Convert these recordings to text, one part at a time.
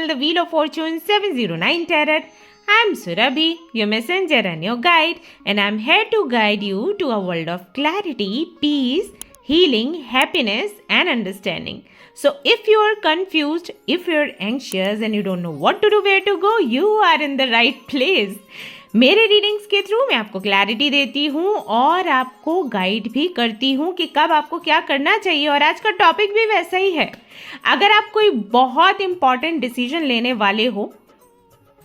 The Wheel of Fortune 709 Tarot. I'm Surabhi, your messenger and your guide, and I'm here to guide you to a world of clarity, peace, healing, happiness, and understanding. So, if you are confused, if you're anxious, and you don't know what to do, where to go, you are in the right place. मेरे readings के through मैं आपको clarity देती हूँ और आपको guide भी करती हूँ कि कब आपको क्या करना चाहिए। और आज का टॉपिक भी वैसा ही है। अगर आप कोई बहुत इंपॉर्टेंट डिसीजन लेने वाले हो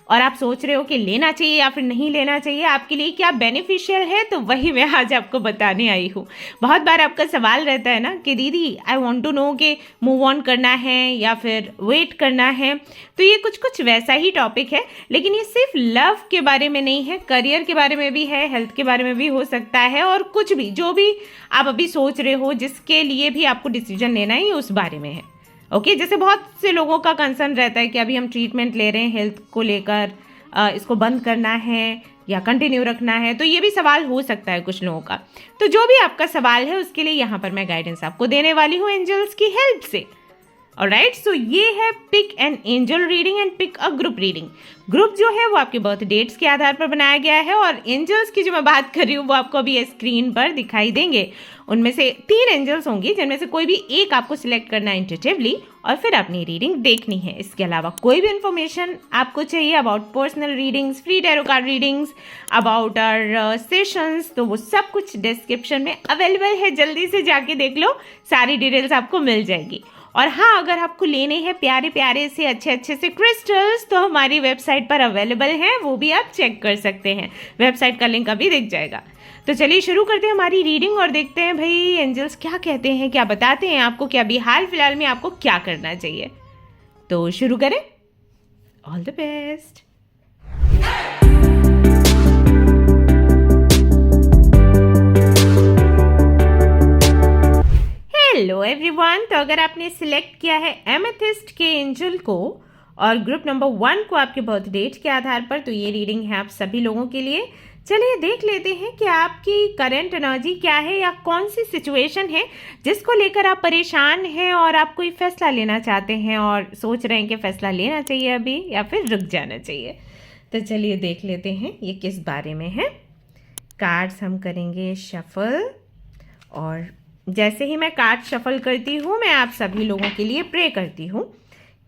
और आप सोच रहे हो कि लेना चाहिए या फिर नहीं लेना चाहिए, आपके लिए क्या बेनिफिशियल है, तो वही मैं आज आपको बताने आई हूँ। बहुत बार आपका सवाल रहता है ना कि दीदी आई वांट टू नो कि मूव ऑन करना है या फिर वेट करना है। तो ये कुछ वैसा ही टॉपिक है, लेकिन ये सिर्फ लव के बारे में नहीं है, करियर के बारे में भी है, हेल्थ के बारे में भी हो सकता है, और कुछ भी जो भी आप अभी सोच रहे हो जिसके लिए भी आपको डिसीजन लेना है, उस बारे में है। ओके जैसे बहुत से लोगों का कंसर्न रहता है कि अभी हम ट्रीटमेंट ले रहे हैं हेल्थ को लेकर, इसको बंद करना है या कंटिन्यू रखना है, तो ये भी सवाल हो सकता है कुछ लोगों का। तो जो भी आपका सवाल है उसके लिए यहाँ पर मैं गाइडेंस आपको देने वाली हूँ एंजल्स की हेल्प से। ऑलराइट, सो ये है pick an angel reading and pick a group reading. Group जो है वो आपके बर्थ डेट्स के आधार पर बनाया गया है, और एंजल्स की जो मैं बात कर रही हूँ वो आपको अभी स्क्रीन पर दिखाई देंगे। उनमें से 3 एंजल्स होंगी, जिनमें से कोई भी एक आपको सिलेक्ट करना है इंट्यूटिवली, और फिर अपनी रीडिंग देखनी है। इसके अलावा कोई भी इन्फॉर्मेशन आपको चाहिए about personal readings, free tarot card readings, about our sessions, तो वो सब कुछ डिस्क्रिप्शन में अवेलेबल है। जल्दी से जाके देख लो, सारी डिटेल्स आपको मिल जाएगी। और हाँ, अगर आपको लेने हैं प्यारे प्यारे से अच्छे से क्रिस्टल्स, तो हमारी वेबसाइट पर अवेलेबल हैं, वो भी आप चेक कर सकते हैं। वेबसाइट का लिंक अभी दिख जाएगा। तो चलिए शुरू करते हैं हमारी रीडिंग और देखते हैं भाई एंजल्स क्या कहते हैं, क्या बताते हैं आपको, क्या अभी हाल फिलहाल में आपको क्या करना चाहिए। तो शुरू करें। All the best. Hello everyone, तो अगर आपने सिलेक्ट किया है एमेथिस्ट के एंजल को और ग्रुप नंबर 1 को आपके बर्थ डेट के आधार पर, तो ये रीडिंग है आप सभी लोगों के लिए। चलिए देख लेते हैं कि आपकी करंट एनर्जी क्या है, या कौन सी सिचुएशन है जिसको लेकर आप परेशान हैं और आप कोई फैसला लेना चाहते हैं और सोच रहे हैं कि फैसला लेना चाहिए अभी या फिर रुक जाना चाहिए। तो चलिए देख लेते हैं ये किस बारे में है। कार्ड्स हम करेंगे शफल, और जैसे ही मैं कार्ड शफल करती हूँ मैं आप सभी लोगों के लिए प्रे करती हूँ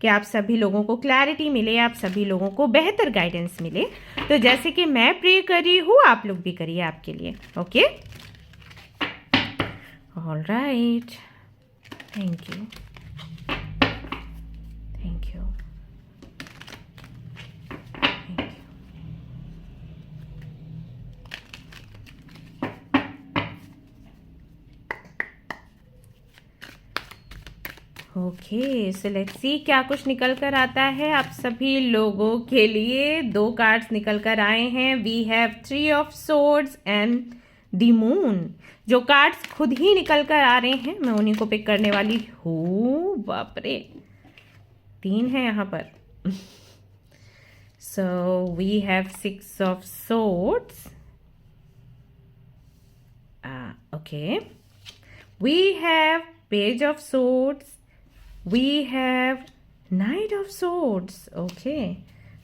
कि आप सभी लोगों को क्लैरिटी मिले, आप सभी लोगों को बेहतर गाइडेंस मिले। तो जैसे कि मैं प्रे कर रही हूँ, आप लोग भी करिए आपके लिए। Okay, alright, thank you, thank you, thank you. Okay, so let's see क्या कुछ निकल कर आता है आप सभी लोगों के लिए। 2 कार्ड्स निकल कर आए हैं। We have 3 of swords and the moon. जो कार्ड्स खुद ही निकल कर आ रहे हैं मैं उन्हीं को पिक करने वाली हूँ। बाप रे, 3 है यहाँ पर। So we have 6 of swords. Okay, we have page of swords, we have Knight of Swords. Okay,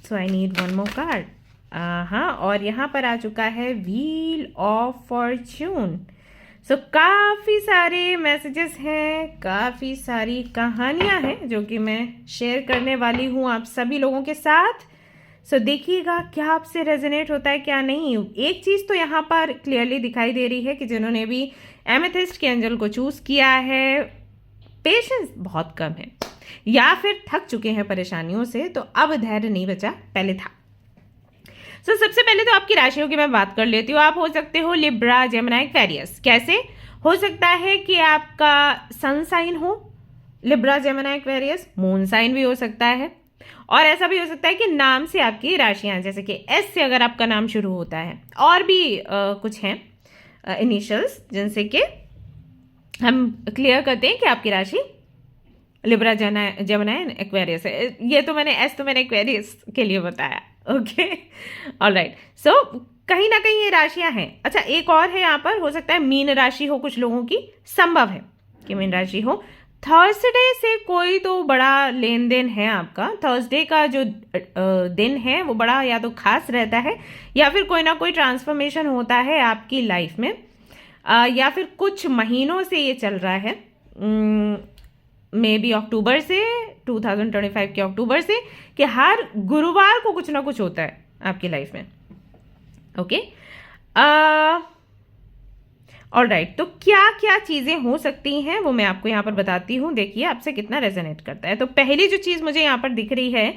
so I need one more card. हाँ, और यहाँ पर आ चुका है Wheel of Fortune. So काफ़ी सारे मैसेजेस हैं, काफ़ी सारी कहानियाँ हैं जो कि मैं शेयर करने वाली हूँ आप सभी लोगों के साथ। सो देखिएगा क्या आपसे रेजोनेट होता है क्या नहीं। एक चीज़ तो यहाँ पर क्लियरली दिखाई दे रही है कि जिन्होंने भी एमेथिस्ट के एंजल को चूज़ किया है, पेशेंस बहुत कम है या फिर थक चुके हैं परेशानियों से, तो अब धैर्य नहीं बचा, पहले था। सो सबसे पहले तो आपकी राशियों की मैं बात कर लेती हूँ। आप हो सकते हो लिब्रा, जेमिनी, एक्वेरियस। कैसे हो सकता है कि आपका सन साइन हो Libra, Gemini, Aquarius, moon sign भी हो सकता है, और ऐसा भी हो सकता है कि नाम से आपकी राशियाँ, जैसे कि एस से अगर आपका नाम शुरू होता है, और भी कुछ हैं इनिशियल्स जिनसे कि हम क्लियर करते हैं कि आपकी राशि लिब्रा, जेमिनी, एक्वेरियस है। ये तो मैंने एक्वेरियस के लिए बताया। Okay, alright. सो कहीं ना कहीं ये राशियां हैं। अच्छा, एक और है यहाँ पर, हो सकता है मीन राशि हो कुछ लोगों की, संभव है कि मीन राशि हो। थर्सडे से कोई तो बड़ा लेन देन है आपका। थर्सडे का जो दिन है वो बड़ा या तो खास रहता है, या फिर कोई ना कोई ट्रांसफॉर्मेशन होता है आपकी लाइफ में, या फिर कुछ महीनों से ये चल रहा है, मे बी अक्टूबर से, 2025 के अक्टूबर से, कि हर गुरुवार को कुछ ना कुछ होता है आपकी लाइफ में। ओके, ऑलराइट, तो क्या क्या चीज़ें हो सकती हैं वो मैं आपको यहाँ पर बताती हूँ। देखिए आपसे कितना रेजोनेट करता है। तो पहली जो चीज़ मुझे यहाँ पर दिख रही है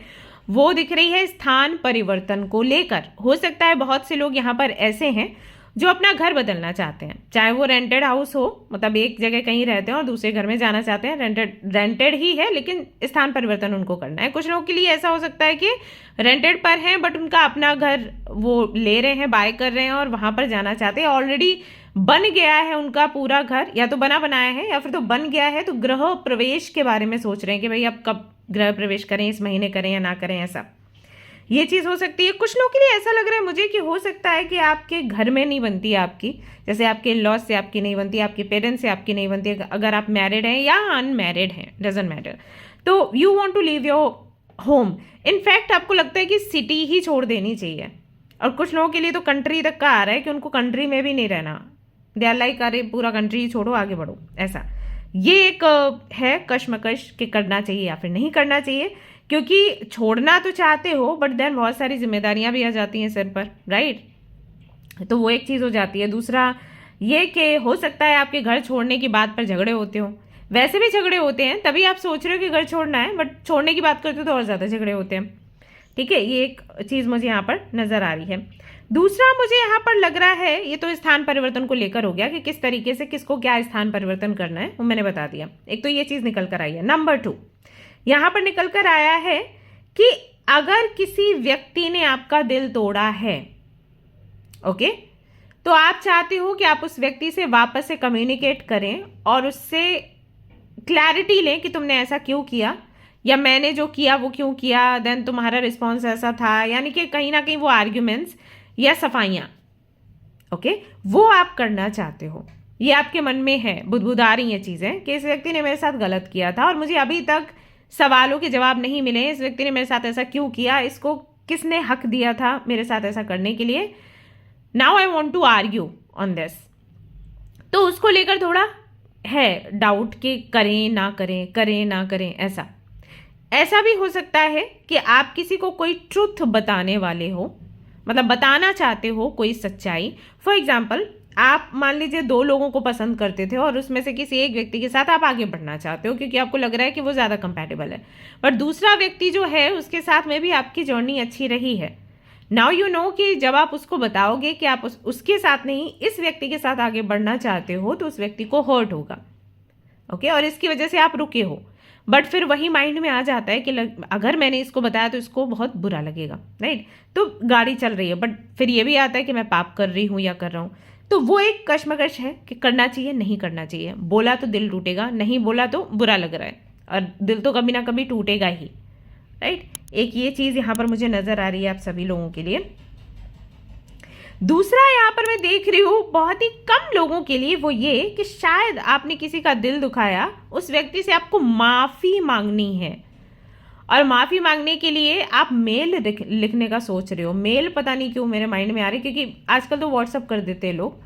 वो दिख रही है स्थान परिवर्तन को लेकर। हो सकता है बहुत से लोग यहाँ पर ऐसे हैं जो अपना घर बदलना चाहते हैं, चाहे वो रेंटेड हाउस हो, मतलब एक जगह कहीं रहते हैं और दूसरे घर में जाना चाहते हैं, रेंटेड ही है लेकिन स्थान परिवर्तन उनको करना है। कुछ लोगों के लिए ऐसा हो सकता है कि रेंटेड पर हैं बट उनका अपना घर वो ले रहे हैं, बाय कर रहे हैं और वहाँ पर जाना चाहते हैं। ऑलरेडी बन गया है उनका पूरा घर, या तो बना बनाया है या फिर तो बन गया है, तो गृह प्रवेश के बारे में सोच रहे हैं कि भाई अब कब गृह प्रवेश करें, इस महीने करें या ना करें, ऐसा ये चीज़ हो सकती है। कुछ लोगों के लिए ऐसा लग रहा है मुझे कि हो सकता है कि आपके घर में नहीं बनती आपकी, जैसे आपके लॉज से आपकी नहीं बनती, आपके पेरेंट्स से आपकी नहीं बनती, अगर आप मैरिड हैं या अनमैरिड हैं, डजंट मैटर, तो you want to leave your home. In fact आपको लगता है कि सिटी ही छोड़ देनी चाहिए। और कुछ लोगों के लिए तो कंट्री तक का आ रहा है कि उनको कंट्री में भी नहीं रहना, दे आर लाइक अरे पूरा कंट्री ही छोड़ो, आगे बढ़ो, ऐसा। ये एक है कश्मकश कि करना चाहिए या फिर नहीं करना चाहिए, क्योंकि छोड़ना तो चाहते हो बट देन बहुत सारी जिम्मेदारियां भी आ जाती हैं सिर पर, राइट। तो वो एक चीज़ हो जाती है। दूसरा ये कि हो सकता है आपके घर छोड़ने की बात पर झगड़े होते हो, वैसे भी झगड़े होते हैं, तभी आप सोच रहे हो कि घर छोड़ना है, बट छोड़ने की बात करते हो तो और ज़्यादा झगड़े होते हैं। ठीक है, ये एक चीज़ मुझे यहाँ पर नज़र आ रही है। दूसरा मुझे यहाँ पर लग रहा है, ये तो स्थान परिवर्तन को लेकर हो गया कि किस तरीके से किसको क्या स्थान परिवर्तन करना है, वो मैंने बता दिया। एक तो ये चीज़ निकल कर आई है। नंबर 2 यहाँ पर निकल कर आया है कि अगर किसी व्यक्ति ने आपका दिल तोड़ा है, ओके, तो आप चाहते हो कि आप उस व्यक्ति से वापस से कम्युनिकेट करें और उससे क्लैरिटी लें कि तुमने ऐसा क्यों किया, या मैंने जो किया वो क्यों किया, देन तुम्हारा रिस्पॉन्स ऐसा था, यानी कि कहीं ना कहीं वो आर्ग्यूमेंट्स या सफाइयाँ, ओके, वो आप करना चाहते हो। ये आपके मन में है, बुदबुदा रही हैं चीज़ें कि इस व्यक्ति ने मेरे साथ गलत किया था और मुझे अभी तक सवालों के जवाब नहीं मिले, इस व्यक्ति ने मेरे साथ ऐसा क्यों किया, इसको किसने हक दिया था मेरे साथ ऐसा करने के लिए, now I want to argue on this. तो उसको लेकर थोड़ा है डाउट कि करें ना करें, करें ना करें, ऐसा। ऐसा भी हो सकता है कि आप किसी को कोई ट्रुथ बताने वाले हो, मतलब बताना चाहते हो कोई सच्चाई। फॉर एग्जाम्पल, आप मान लीजिए 2 लोगों को पसंद करते थे और उसमें से किसी एक व्यक्ति के साथ आप आगे बढ़ना चाहते हो क्योंकि आपको लग रहा है कि वो ज़्यादा कंपैटिबल है, पर दूसरा व्यक्ति जो है उसके साथ में भी आपकी जर्नी अच्छी रही है। नाउ यू नो कि जब आप उसको बताओगे कि आप उसके साथ नहीं इस व्यक्ति के साथ आगे बढ़ना चाहते हो तो उस व्यक्ति को हर्ट होगा, ओके, और इसकी वजह से आप रुके हो। बट फिर वही माइंड में आ जाता है कि अगर मैंने इसको बताया तो इसको बहुत बुरा लगेगा, राइट। तो गाड़ी चल रही है बट फिर ये भी आता है कि मैं पाप कर रही हूँ या कर रहा हूँ। तो वो एक कश्मकश है कि करना चाहिए नहीं करना चाहिए। बोला तो दिल टूटेगा, नहीं बोला तो बुरा लग रहा है, और दिल तो कभी ना कभी टूटेगा ही, राइट। एक ये चीज़ यहाँ पर मुझे नज़र आ रही है आप सभी लोगों के लिए। दूसरा यहाँ पर मैं देख रही हूँ बहुत ही कम लोगों के लिए, वो ये कि शायद आपने किसी का दिल दुखाया, उस व्यक्ति से आपको माफ़ी मांगनी है, और माफ़ी मांगने के लिए आप मेल लिखने का सोच रहे हो। मेल पता नहीं क्यों मेरे माइंड में आ रही है, क्योंकि आजकल तो व्हाट्सअप कर देते हैं लोग,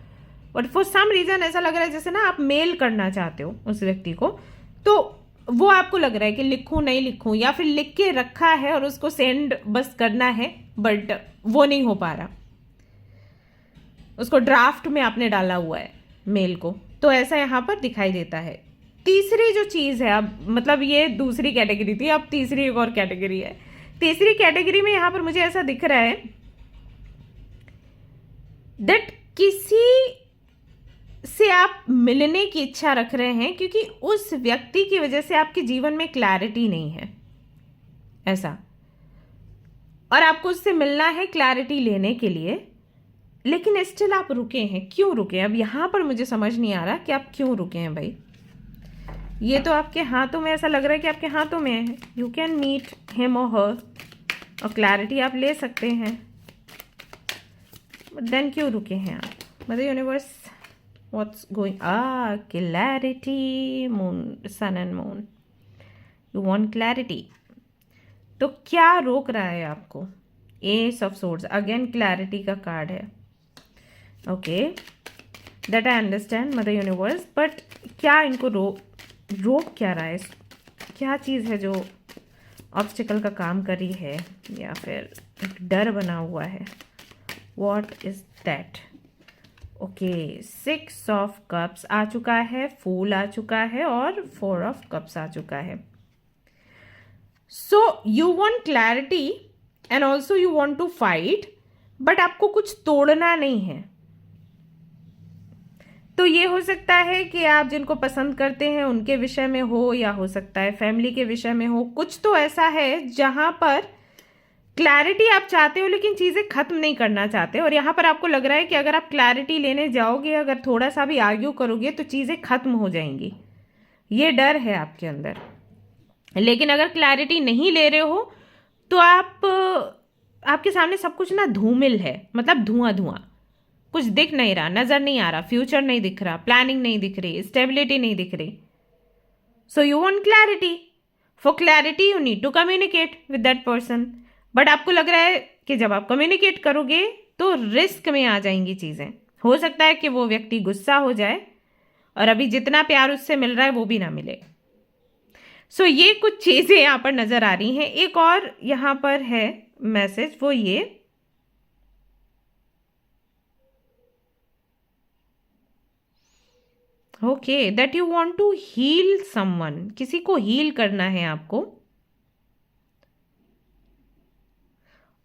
बट फॉर सम रीज़न ऐसा लग रहा है जैसे ना आप मेल करना चाहते हो उस व्यक्ति को। तो वो आपको लग रहा है कि लिखूं नहीं लिखूं, या फिर लिख के रखा है और उसको सेंड बस करना है, बट वो नहीं हो पा रहा, उसको ड्राफ्ट में आपने डाला हुआ है मेल को। तो ऐसा यहाँ पर दिखाई देता है। तीसरी जो चीज़ है, अब मतलब ये दूसरी कैटेगरी थी, अब तीसरी एक और कैटेगरी है। तीसरी कैटेगरी में यहाँ पर मुझे ऐसा दिख रहा है दैट किसी से आप मिलने की इच्छा रख रहे हैं क्योंकि उस व्यक्ति की वजह से आपके जीवन में क्लैरिटी नहीं है, ऐसा, और आपको उससे मिलना है क्लैरिटी लेने के लिए, लेकिन स्टिल आप रुके हैं। क्यों रुके? अब यहाँ पर मुझे समझ नहीं आ रहा कि आप क्यों रुके हैं भाई। ये तो आपके हाथों में, ऐसा लग रहा है कि आपके हाथों में है, यू कैन मीट हिम और हर, और क्लैरिटी आप ले सकते हैं, बट देन क्यों रुके हैं आप? मतलब universe What's going? Clarity, moon, sun and moon. You want clarity. तो क्या रोक रहा है आपको? S of swords, again clarity का कार्ड है. Okay, that I understand mother universe, but क्या इनको रोक क्या रहा है? क्या चीज़ है जो ऑब्स्टिकल का काम कर रही है, या फिर एक डर बना हुआ है? What is that? Okay, 6 of cups आ चुका है, फूल आ चुका है और 4 ऑफ कप्स आ चुका है. So you want clarity and also you want to fight, but आपको कुछ तोड़ना नहीं है. तो ये हो सकता है कि आप जिनको पसंद करते हैं उनके विषय में हो, या हो सकता है फैमिली के विषय में हो. कुछ तो ऐसा है जहां पर क्लैरिटी आप चाहते हो लेकिन चीज़ें खत्म नहीं करना चाहते, और यहाँ पर आपको लग रहा है कि अगर आप क्लैरिटी लेने जाओगे, अगर थोड़ा सा भी आर्ग्यू करोगे तो चीज़ें खत्म हो जाएंगी. ये डर है आपके अंदर. लेकिन अगर क्लैरिटी नहीं ले रहे हो तो आपके सामने सब कुछ ना धूमिल है, मतलब धुआं धुआं, कुछ दिख नहीं रहा, नज़र नहीं आ रहा, फ्यूचर नहीं दिख रहा, प्लानिंग नहीं दिख रही, स्टेबिलिटी नहीं दिख रही. So you want clarity. For clarity you need to communicate with that person. But आपको लग रहा है कि जब आप कम्युनिकेट करोगे तो रिस्क में आ जाएंगी चीज़ें. हो सकता है कि वो व्यक्ति गुस्सा हो जाए और अभी जितना प्यार उससे मिल रहा है वो भी ना मिले. सो ये कुछ चीज़ें यहाँ पर नज़र आ रही हैं. एक और यहाँ पर है मैसेज, वो ये, okay, that you want to heal someone. किसी को हील करना है आपको,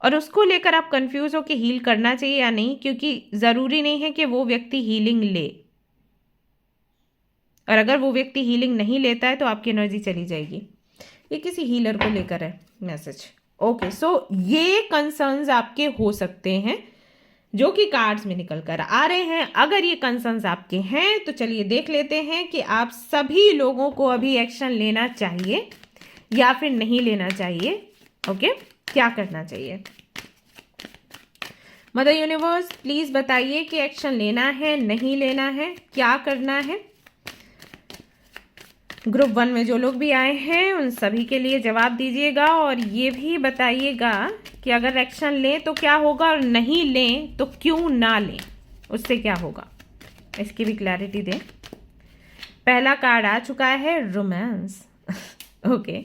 और उसको लेकर आप कंफ्यूज हो कि हील करना चाहिए या नहीं, क्योंकि ज़रूरी नहीं है कि वो व्यक्ति हीलिंग ले, और अगर वो व्यक्ति हीलिंग नहीं लेता है तो आपकी एनर्जी चली जाएगी. ये किसी हीलर को लेकर है मैसेज. ओके, सो ये कंसर्न्स आपके हो सकते हैं जो कि कार्ड्स में निकल कर आ रहे हैं. अगर ये कंसर्न्स आपके हैं तो चलिए देख लेते हैं कि आप सभी लोगों को अभी एक्शन लेना चाहिए या फिर नहीं लेना चाहिए. ओके, क्या करना चाहिए? मदर यूनिवर्स प्लीज बताइए कि एक्शन लेना है, नहीं लेना है, क्या करना है. ग्रुप 1 में जो लोग भी आए हैं उन सभी के लिए जवाब दीजिएगा, और ये भी बताइएगा कि अगर एक्शन लें तो क्या होगा, और नहीं लें तो क्यों ना लें, उससे क्या होगा, इसकी भी क्लैरिटी दें. पहला कार्ड आ चुका है, रोमांस. ओके,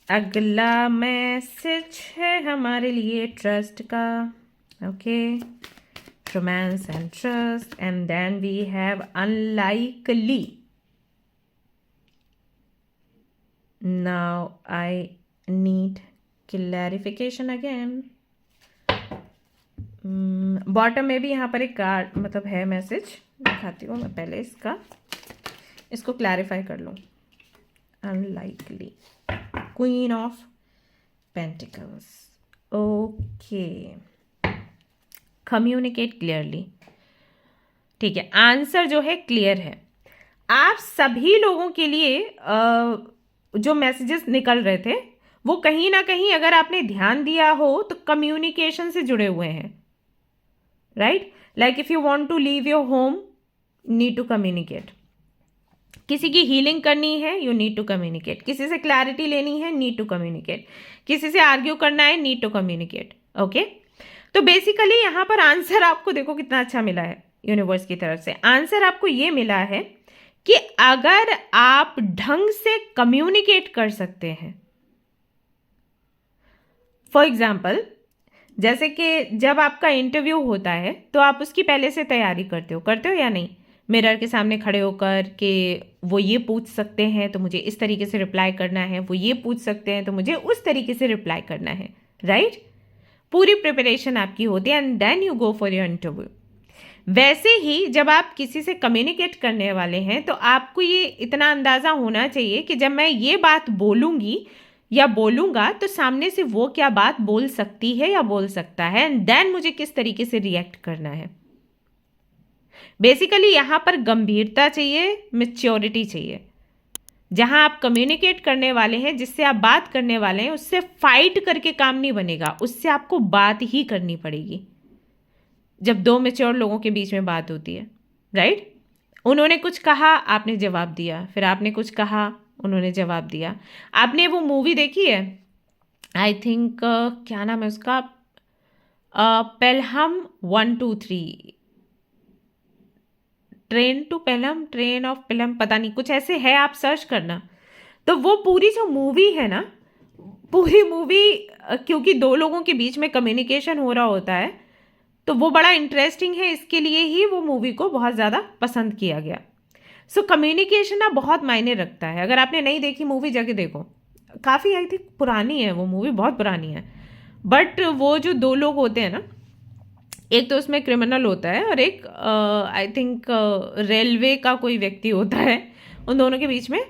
अगला मैसेज है हमारे लिए ट्रस्ट का. Okay, romance and trust, and then we have unlikely. Now I need clarification again. Bottom में भी यहाँ पर एक कार्ड मतलब है मैसेज, दिखाती हूँ मैं. पहले इसको क्लैरिफाई कर लूँ. Unlikely, queen of pentacles. Okay, communicate clearly. ठीक है, आंसर जो है क्लियर है. आप सभी लोगों के लिए जो मैसेजेस निकल रहे थे वो कहीं ना कहीं अगर आपने ध्यान दिया हो तो कम्युनिकेशन से जुड़े हुए हैं. Right, like if you want to leave your home, need to communicate. किसी की हीलिंग करनी है, यू नीड टू कम्युनिकेट. किसी से क्लैरिटी लेनी है, नीड टू कम्युनिकेट. किसी से आर्ग्यू करना है, नीड टू कम्युनिकेट. ओके, तो बेसिकली यहाँ पर आंसर आपको देखो कितना अच्छा मिला है यूनिवर्स की तरफ से. आंसर आपको ये मिला है कि अगर आप ढंग से कम्युनिकेट कर सकते हैं, फॉर एग्जाम्पल जैसे कि जब आपका इंटरव्यू होता है तो आप उसकी पहले से तैयारी करते हो या नहीं. मिरर के सामने खड़े होकर कि वो ये पूछ सकते हैं तो मुझे इस तरीके से रिप्लाई करना है, वो ये पूछ सकते हैं तो मुझे उस तरीके से रिप्लाई करना है. राइट, पूरी प्रिपरेशन आपकी होती है and then you go for your interview. वैसे ही जब आप किसी से कम्युनिकेट करने वाले हैं तो आपको ये इतना अंदाज़ा होना चाहिए कि जब मैं ये बात बोलूँगी या बोलूँगा तो सामने से वो क्या बात बोल सकती है या बोल सकता है, एंड देन मुझे किस तरीके से रिएक्ट करना है. बेसिकली यहाँ पर गंभीरता चाहिए, मैच्योरिटी चाहिए. जहां आप कम्युनिकेट करने वाले हैं, जिससे आप बात करने वाले हैं, उससे फाइट करके काम नहीं बनेगा, उससे आपको बात ही करनी पड़ेगी. जब दो मैच्योर लोगों के बीच में बात होती है, राइट? उन्होंने कुछ कहा, आपने जवाब दिया, फिर आपने कुछ कहा, उन्होंने जवाब दिया। आपने वो मूवी देखी है, आई थिंक क्या नाम है उसका, Pelham 123, train to Pelham, train of Pelham, पता नहीं कुछ ऐसे है, आप सर्च करना। तो वो पूरी जो मूवी है ना, पूरी मूवी क्योंकि दो लोगों के बीच में कम्युनिकेशन हो रहा होता है, तो वो बड़ा इंटरेस्टिंग है, इसके लिए ही वो मूवी को बहुत ज़्यादा पसंद किया गया। सो कम्युनिकेशन ना बहुत मायने रखता है। अगर आपने नहीं देखी मूवी, जाके देखो, काफ़ी आई थिंक पुरानी है वो मूवी, बहुत पुरानी है। बट वो जो दो लोग होते हैं ना, एक तो उसमें क्रिमिनल होता है और एक आई थिंक रेलवे का कोई व्यक्ति होता है, उन दोनों के बीच में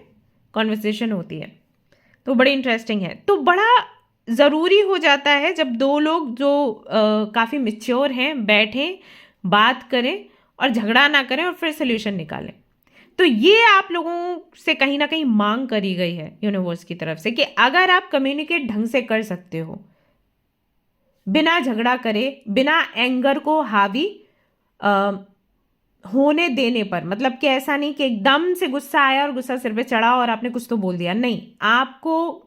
कॉन्वर्सेशन होती है, तो बड़ी इंटरेस्टिंग है। तो बड़ा ज़रूरी हो जाता है जब दो लोग जो काफ़ी मिच्योर हैं बैठें, बात करें और झगड़ा ना करें और फिर सोल्यूशन निकालें। तो ये आप लोगों से कहीं ना कहीं मांग करी गई है यूनिवर्स की तरफ से कि अगर आप कम्युनिकेट ढंग से कर सकते हो, बिना झगड़ा करे, बिना एंगर को हावी होने देने पर, मतलब कि ऐसा नहीं कि एकदम से गुस्सा आया और गुस्सा सिर पे चढ़ा और आपने कुछ तो बोल दिया, नहीं, आपको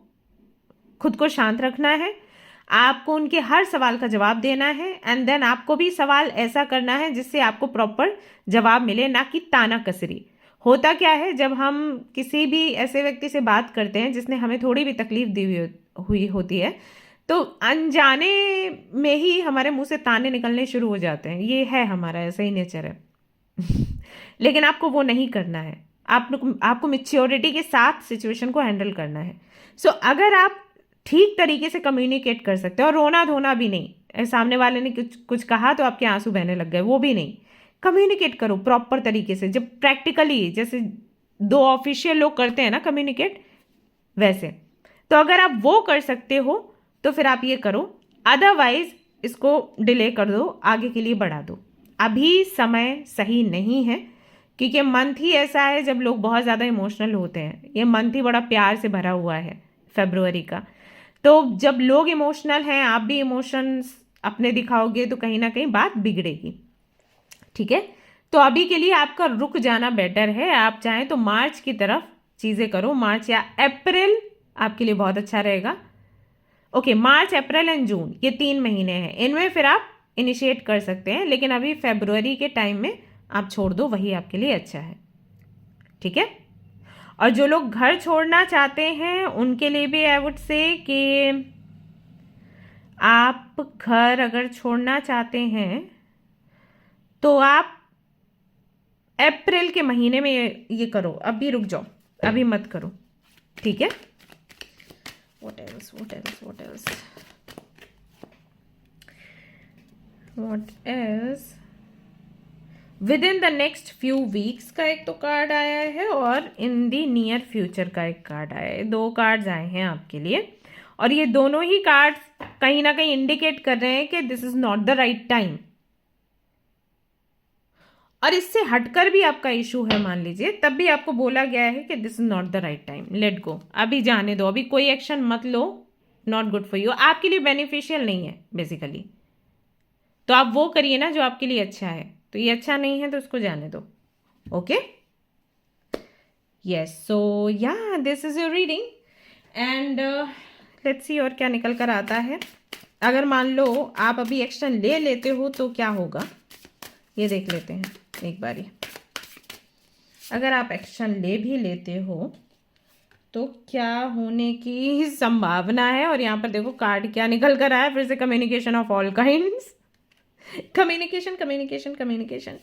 खुद को शांत रखना है, आपको उनके हर सवाल का जवाब देना है, एंड देन आपको भी सवाल ऐसा करना है जिससे आपको प्रॉपर जवाब मिले, ना कि ताना कसरी। होता क्या है, जब हम किसी भी ऐसे व्यक्ति से बात करते हैं जिसने हमें थोड़ी भी तकलीफ दी हुई होती है, तो अनजाने में ही हमारे मुंह से ताने निकलने शुरू हो जाते हैं। ये है हमारा, ऐसा ही नेचर है। लेकिन आपको वो नहीं करना है, आपको मैच्योरिटी के साथ सिचुएशन को हैंडल करना है। सो अगर आप ठीक तरीके से कम्युनिकेट कर सकते हो, और रोना धोना भी नहीं, सामने वाले ने कुछ कुछ कहा तो आपके आंसू बहने लग गए, वो भी नहीं, कम्युनिकेट करो प्रॉपर तरीके से, जब प्रैक्टिकली जैसे दो ऑफिशियल लोग करते हैं ना कम्युनिकेट, वैसे। तो अगर आप वो कर सकते हो तो फिर आप ये करो, अदरवाइज इसको डिले कर दो, आगे के लिए बढ़ा दो। अभी समय सही नहीं है, क्योंकि मंथ ही ऐसा है जब लोग बहुत ज़्यादा इमोशनल होते हैं। ये मंथ ही बड़ा प्यार से भरा हुआ है, फरवरी का। तो जब लोग इमोशनल हैं, आप भी इमोशंस अपने दिखाओगे तो कहीं ना कहीं बात बिगड़ेगी, ठीक है? तो अभी के लिए आपका रुक जाना बेटर है। आप चाहें तो मार्च की तरफ चीज़ें करो, मार्च या अप्रैल आपके लिए बहुत अच्छा रहेगा। Okay, March, April and June, ये 3 महीने हैं, इनमें फिर आप इनिशिएट कर सकते हैं, लेकिन अभी फरवरी के टाइम में आप छोड़ दो, वही आपके लिए अच्छा है, ठीक है? और जो लोग घर छोड़ना चाहते हैं उनके लिए भी आई वुड से कि आप घर अगर छोड़ना चाहते हैं तो आप अप्रैल के महीने में ये करो, अभी रुक जाओ, अभी मत करो, ठीक है? What else? With in the next few weeks का एक तो कार्ड आया है, और इन दी नियर फ्यूचर का एक कार्ड आया है। 2 कार्ड्स आए हैं आपके लिए, और ये दोनों ही कार्ड्स कहीं ना कहीं इंडिकेट कर रहे हैं कि this is not the right time. और इससे हटकर भी आपका इशू है मान लीजिए, तब भी आपको बोला गया है कि this is not the right time, let go, अभी जाने दो, अभी कोई एक्शन मत लो, नॉट गुड फॉर यू, आपके लिए बेनिफिशियल नहीं है बेसिकली। तो आप वो करिए ना जो आपके लिए अच्छा है, तो ये अच्छा नहीं है तो उसको जाने दो, ओके? यस, सो या this is your reading, and let's see और क्या निकल कर आता है। अगर मान लो आप अभी एक्शन ले लेते हो तो क्या होगा, ये देख लेते हैं एक बारी। अगर आप एक्शन ले भी लेते हो तो क्या होने की संभावना है, और यहाँ पर देखो कार्ड क्या निकल कर आया, फिर से communication of all kinds, communication.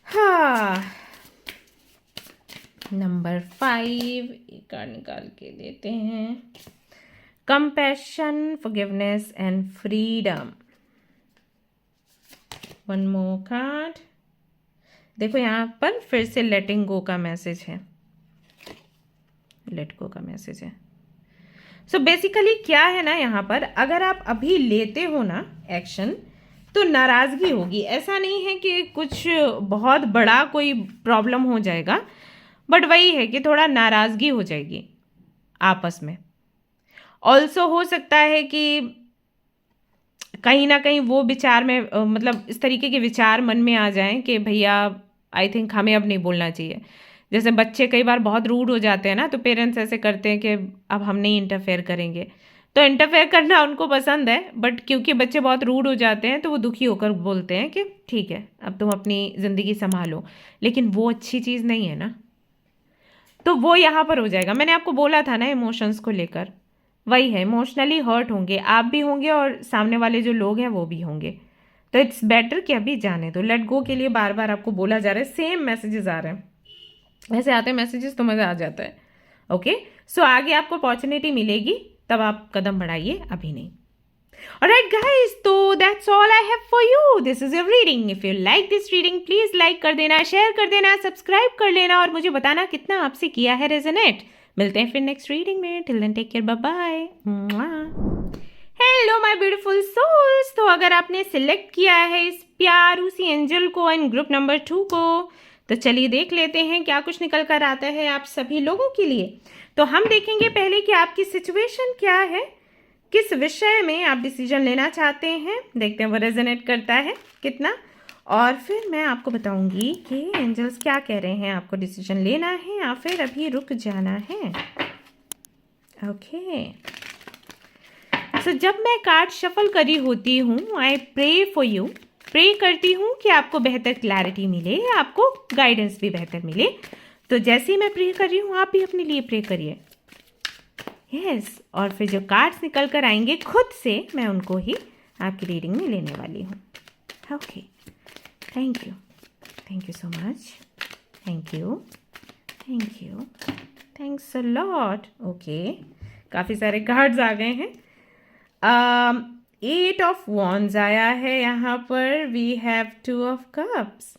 हाँ, नंबर 5 एक कार्ड निकाल के देते हैं, compassion, forgiveness and freedom. One more card, देखो यहाँ पर फिर से लेटिंग गो का मैसेज है, लेट गो का मैसेज है। सो बेसिकली क्या है ना, यहाँ पर अगर आप अभी लेते हो ना एक्शन, तो नाराज़गी होगी। ऐसा नहीं है कि कुछ बहुत बड़ा कोई प्रॉब्लम हो जाएगा, बट वही है कि थोड़ा नाराज़गी हो जाएगी आपस में। ऑल्सो हो सकता है कि कहीं ना कहीं वो विचार में मतलब इस तरीके के विचार मन में आ जाएं कि भैया आई थिंक हमें अब नहीं बोलना चाहिए। जैसे बच्चे कई बार बहुत रूड हो जाते हैं ना, तो पेरेंट्स ऐसे करते हैं कि अब हम नहीं इंटरफेयर करेंगे। तो इंटरफेयर करना उनको पसंद है, बट क्योंकि बच्चे बहुत रूड हो जाते हैं तो वो दुखी होकर बोलते हैं कि ठीक है अब तुम अपनी ज़िंदगी संभालो, लेकिन वो अच्छी चीज़ नहीं है ना। तो वो यहाँ पर हो जाएगा। मैंने आपको बोला था ना इमोशंस को लेकर, वही है, इमोशनली हर्ट होंगे, आप भी होंगे और सामने वाले जो लोग हैं वो भी होंगे। तो इट्स बेटर कि अभी जाने दो। लेट गो के लिए बार बार आपको बोला जा रहा है, सेम मैसेजेस आ रहे हैं, ऐसे आते हैं मैसेजेस तो मज़ा आ जाता है। ओके, सो आगे आपको अपॉर्चुनिटी मिलेगी, तब आप कदम बढ़ाइए, अभी नहीं। Alright guys, तो that's all I have for you. This is your reading. If you like this reading, please like कर देना, शेयर कर देना, सब्सक्राइब कर लेना और मुझे बताना कितना आपसे किया है रेजोनेट। मिलते हैं फिर नेक्स्ट रीडिंग में। Till then take care, bye bye. Hello my beautiful souls. तो अगर आपने सिलेक्ट किया है इस प्यारू सी एंजल को इन ग्रुप नंबर 2 को, तो चलिए देख लेते हैं क्या कुछ निकल कर आता है आप सभी लोगों के लिए। तो हम देखेंगे पहले कि आपकी सिचुएशन क्या है, किस विषय में आप डिसीजन लेना चाहते हैं। देखते हैं वो रेजोनेट करता है कितना, और फिर मैं आपको बताऊंगी कि एंजल्स क्या कह रहे हैं, आपको डिसीजन लेना है या फिर अभी रुक जाना है। ओके, सो जब मैं कार्ड शफल करी होती हूँ, I pray for you, pray करती हूँ कि आपको बेहतर क्लैरिटी मिले, आपको गाइडेंस भी बेहतर मिले। तो जैसे ही मैं प्रे कर रही हूँ, आप भी अपने लिए प्रे करिए। यस, और फिर जो कार्ड्स निकल कर आएंगे खुद से, मैं उनको ही आपकी रीडिंग में लेने वाली हूँ। Okay, thank you so much, thank you, thanks a lot. Okay, काफ़ी सारे कार्ड्स आ गए हैं। 8 ऑफ वॉन्ड्स आया है यहाँ पर, we have 2 of cups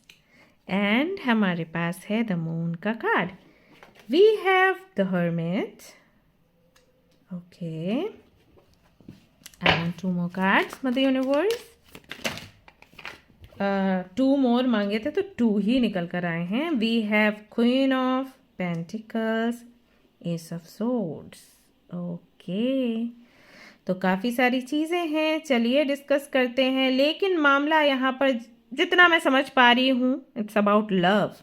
and हमारे पास है द मून का card, we have the hermit. Okay, I want 2 more cards, mother universe. 2 more मांगे थे तो 2 ही निकल कर आए हैं। We have queen of pentacles, ace of swords. Okay, तो काफ़ी सारी चीज़ें हैं, चलिए डिस्कस करते हैं। लेकिन मामला यहाँ पर जितना मैं समझ पा रही हूँ, इट्स अबाउट लव।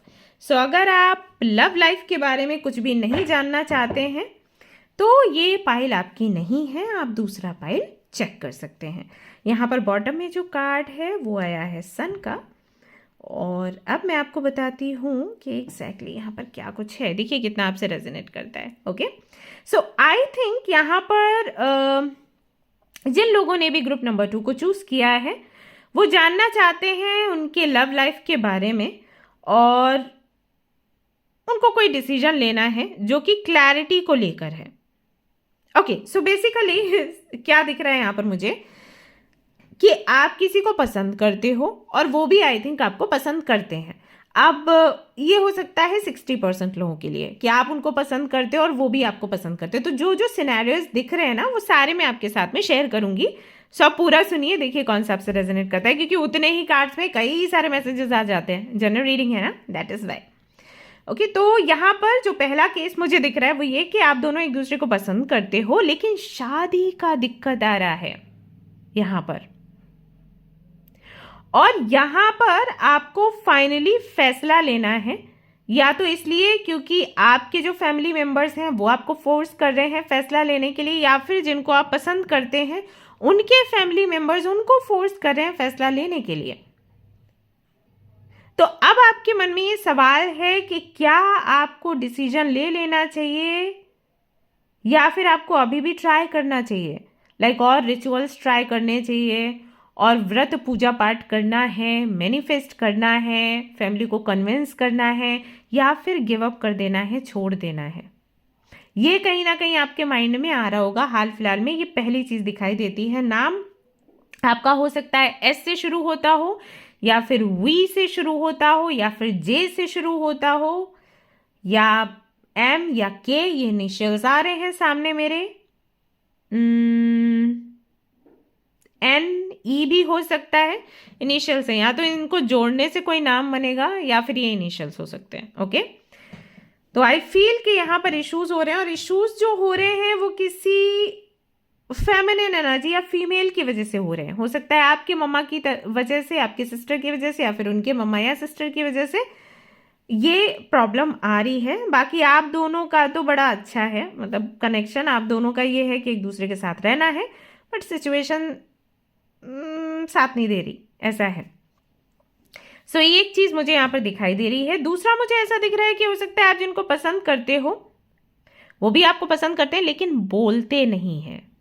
सो अगर आप लव लाइफ के बारे में कुछ भी नहीं जानना चाहते हैं तो ये पाइल आपकी नहीं है, आप दूसरा पाइल चेक कर सकते हैं। यहाँ पर बॉटम में जो कार्ड है वो आया है सन का, और अब मैं आपको बताती हूँ कि एग्जैक्टली यहाँ पर क्या कुछ है। देखिए कितना आपसे रेजोनेट करता है। ओके, सो आई थिंक यहाँ पर जिन लोगों ने भी ग्रुप नंबर 2 को चूज़ किया है वो जानना चाहते हैं उनके लव लाइफ के बारे में, और उनको कोई डिसीजन लेना है जो कि क्लैरिटी को लेकर है। ओके, सो बेसिकली क्या दिख रहा है यहाँ पर मुझे कि आप किसी को पसंद करते हो और वो भी आई थिंक आपको पसंद करते हैं। अब ये हो सकता है 60% लोगों के लिए कि आप उनको पसंद करते हो और वो भी आपको पसंद करते हो। तो जो जो सिनेरियोज दिख रहे हैं ना, वो सारे मैं आपके साथ में शेयर करूंगी। सो आप पूरा सुनिए, देखिए कौन सा आपसे रेजोनेट करता है, क्योंकि उतने ही कार्ड्स में कई सारे मैसेजेस आ जाते हैं। जनरल रीडिंग है ना, दैट इज़ वाई। ओके, तो यहाँ पर जो पहला केस मुझे दिख रहा है वो ये कि आप दोनों एक दूसरे को पसंद करते हो, लेकिन शादी का दिक्कत आ रहा है यहाँ पर। और यहाँ पर आपको फाइनली फैसला लेना है, या तो इसलिए क्योंकि आपके जो फैमिली मेंबर्स हैं वो आपको फोर्स कर रहे हैं फैसला लेने के लिए, या फिर जिनको आप पसंद करते हैं उनके फैमिली मेंबर्स उनको फोर्स कर रहे हैं फैसला लेने के लिए। तो अब आपके मन में ये सवाल है कि क्या आपको डिसीजन ले लेना चाहिए या फिर आपको अभी भी ट्राई करना चाहिए, लाइक और रिचुअल्स ट्राई करने चाहिए, और व्रत पूजा पाठ करना है, मैनिफेस्ट करना है, फैमिली को कन्विंस करना है, या फिर गिव अप कर देना है, छोड़ देना है। ये कहीं ना कहीं आपके माइंड में आ रहा होगा हाल फिलहाल में। ये पहली चीज़ दिखाई देती है। नाम आपका हो सकता है एस से शुरू होता हो, या फिर वी से शुरू होता हो, या फिर जे से शुरू होता हो, या एम या के। ये इनिशियल्स आ रहे हैं सामने मेरे। एन ई भी हो सकता है, इनिशियल्स हैं। या तो इनको जोड़ने से कोई नाम बनेगा या फिर ये इनिशियल्स हो सकते हैं। ओके, तो आई फील कि यहाँ पर इश्यूज हो रहे हैं, और इश्यूज जो हो रहे हैं वो किसी फेमिनिन एनर्जी या फीमेल की वजह से हो रहे हैं। हो सकता है आपके मम्मा की वजह से, आपके सिस्टर की वजह से, या फिर उनके मम्मा या सिस्टर की वजह से ये प्रॉब्लम आ रही है। बाकी आप दोनों का तो बड़ा अच्छा है, मतलब कनेक्शन आप दोनों का ये है कि एक दूसरे के साथ रहना है, बट सिचुएशन साथ नहीं दे रही, ऐसा है। सो एक चीज़ मुझे यहाँ पर दिखाई दे रही है। दूसरा मुझे ऐसा दिख रहा है कि हो सकता है आप जिनको पसंद करते हो वो भी आपको पसंद करते हैं, लेकिन बोलते नहीं हैं।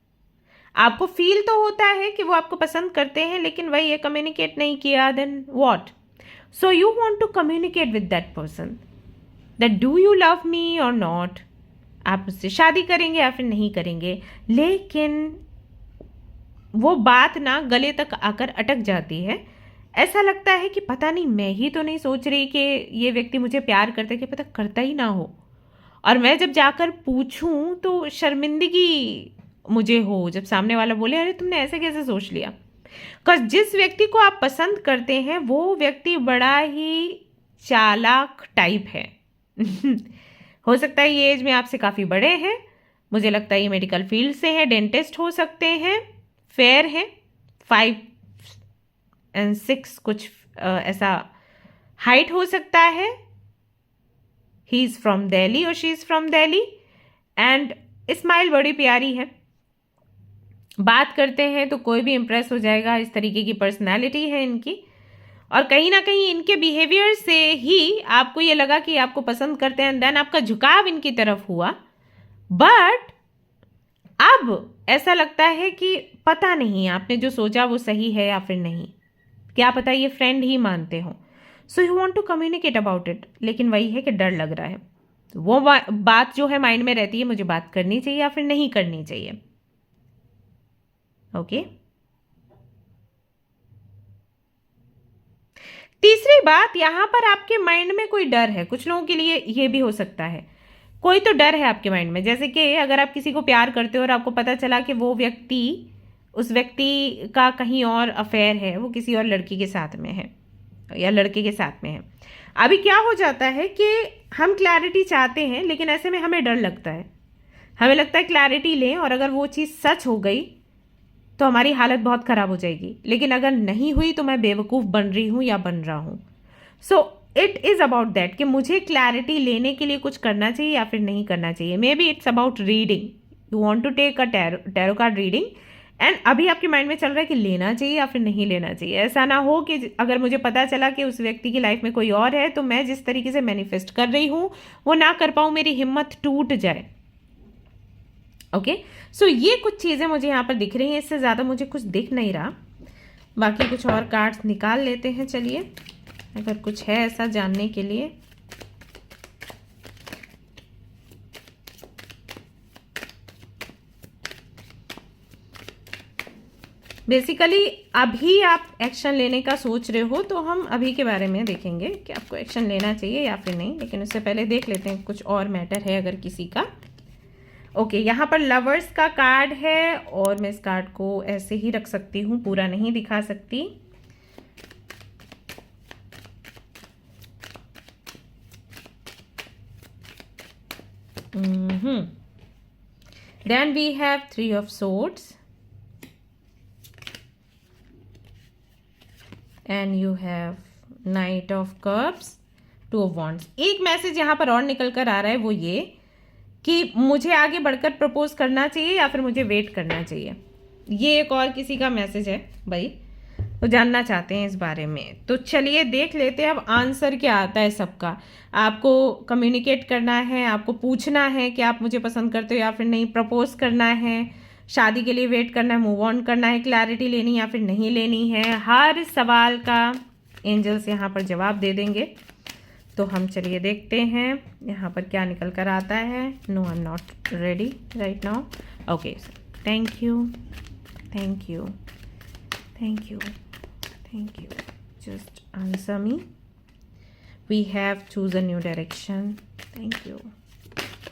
आपको फील तो होता है कि वो आपको पसंद करते हैं, लेकिन वही ये कम्युनिकेट नहीं किया, then what? So you want to communicate with that person that do you love me or not, आप मुझसे शादी करेंगे या फिर नहीं करेंगे, लेकिन वो बात ना गले तक आकर अटक जाती है। ऐसा लगता है कि पता नहीं, मैं ही तो नहीं सोच रही कि ये व्यक्ति मुझे प्यार करता है, कि पता करता ही ना हो, और मैं जब जाकर पूछूं तो शर्मिंदगी मुझे हो जब सामने वाला बोले अरे तुमने ऐसे कैसे सोच लिया। बिकॉज जिस व्यक्ति को आप पसंद करते हैं वो व्यक्ति बड़ा ही चालाक टाइप है। हो सकता है ये एज में आपसे काफ़ी बड़े हैं, मुझे लगता है ये मेडिकल फील्ड से हैं, डेंटिस्ट हो सकते हैं, फेयर हैं, 5'6" कुछ ऐसा हाइट हो सकता है। ही इज़ फ्रॉम दिल्ली और she is from Delhi, and smile बड़ी प्यारी है। बात करते हैं तो कोई भी इम्प्रेस हो जाएगा, इस तरीके की पर्सनालिटी है इनकी। और कहीं ना कहीं इनके बिहेवियर से ही आपको ये लगा कि आपको पसंद करते हैं, देन आपका झुकाव इनकी तरफ हुआ। बट अब ऐसा लगता है कि पता नहीं आपने जो सोचा वो सही है या फिर नहीं, क्या पता ये फ्रेंड ही मानते हो। So you want to communicate about it, लेकिन वही है कि डर लग रहा है। वो बात जो है माइंड में रहती है, मुझे बात करनी चाहिए या फिर नहीं करनी चाहिए। ओके तीसरी बात, यहां पर आपके माइंड में कोई डर है। कुछ लोगों के लिए ये भी हो सकता है, कोई तो डर है आपके माइंड में। जैसे कि अगर आप किसी को प्यार करते हो और आपको पता चला कि वो व्यक्ति, उस व्यक्ति का कहीं और अफेयर है, वो किसी और लड़की के साथ में है या लड़के के साथ में है। अभी क्या हो जाता है कि हम क्लैरिटी चाहते हैं, लेकिन ऐसे में हमें डर लगता है। हमें लगता है क्लैरिटी लें, और अगर वो चीज़ सच हो गई तो हमारी हालत बहुत ख़राब हो जाएगी, लेकिन अगर नहीं हुई तो मैं बेवकूफ़ बन रही हूँ या बन रहा हूँ। So it is about that कि मुझे क्लैरिटी लेने के लिए कुछ करना चाहिए या फिर नहीं करना चाहिए। Maybe it's about reading, you want to take a tarot card reading, and अभी आपके माइंड में चल रहा है कि लेना चाहिए या फिर नहीं लेना चाहिए। ऐसा ना हो कि अगर मुझे पता चला कि उस व्यक्ति की लाइफ में कोई और है, तो मैं जिस तरीके से मैनिफेस्ट कर रही हूँ वो ना कर पाऊँ, मेरी हिम्मत टूट जाए। ओके सो ये कुछ चीज़ें मुझे यहाँ पर दिख रही हैं, इससे ज़्यादा मुझे कुछ दिख नहीं रहा। बाकी कुछ और कार्ड्स निकाल लेते हैं, चलिए, अगर कुछ है ऐसा जानने के लिए। बेसिकली अभी आप एक्शन लेने का सोच रहे हो, तो हम अभी के बारे में देखेंगे कि आपको एक्शन लेना चाहिए या फिर नहीं, लेकिन उससे पहले देख लेते हैं कुछ और मैटर है अगर किसी का। ओके यहाँ पर लवर्स का कार्ड है, और मैं इस कार्ड को ऐसे ही रख सकती हूँ, पूरा नहीं दिखा सकती। Then we have 3 of Swords, and you have Knight of Cups, 2 of Wands। एक मैसेज यहाँ पर और निकल कर आ रहा है, वो ये कि मुझे आगे बढ़कर प्रपोज करना चाहिए या फिर मुझे वेट करना चाहिए। ये एक और किसी का मैसेज है भाई, तो जानना चाहते हैं इस बारे में। तो चलिए देख लेते हैं अब आंसर क्या आता है सबका। आपको कम्युनिकेट करना है, आपको पूछना है कि आप मुझे पसंद करते हो या फिर नहीं, प्रपोज करना है, शादी के लिए वेट करना है, मूव ऑन करना है, क्लैरिटी लेनी या फिर नहीं लेनी है। हर सवाल का एंजल्स यहाँ पर जवाब दे देंगे। तो हम चलिए देखते हैं यहाँ पर क्या निकल कर आता है। No I am not ready right now. Okay thank you, thank you, thank you, thank you, just answer me। we have choose a new direction। thank you,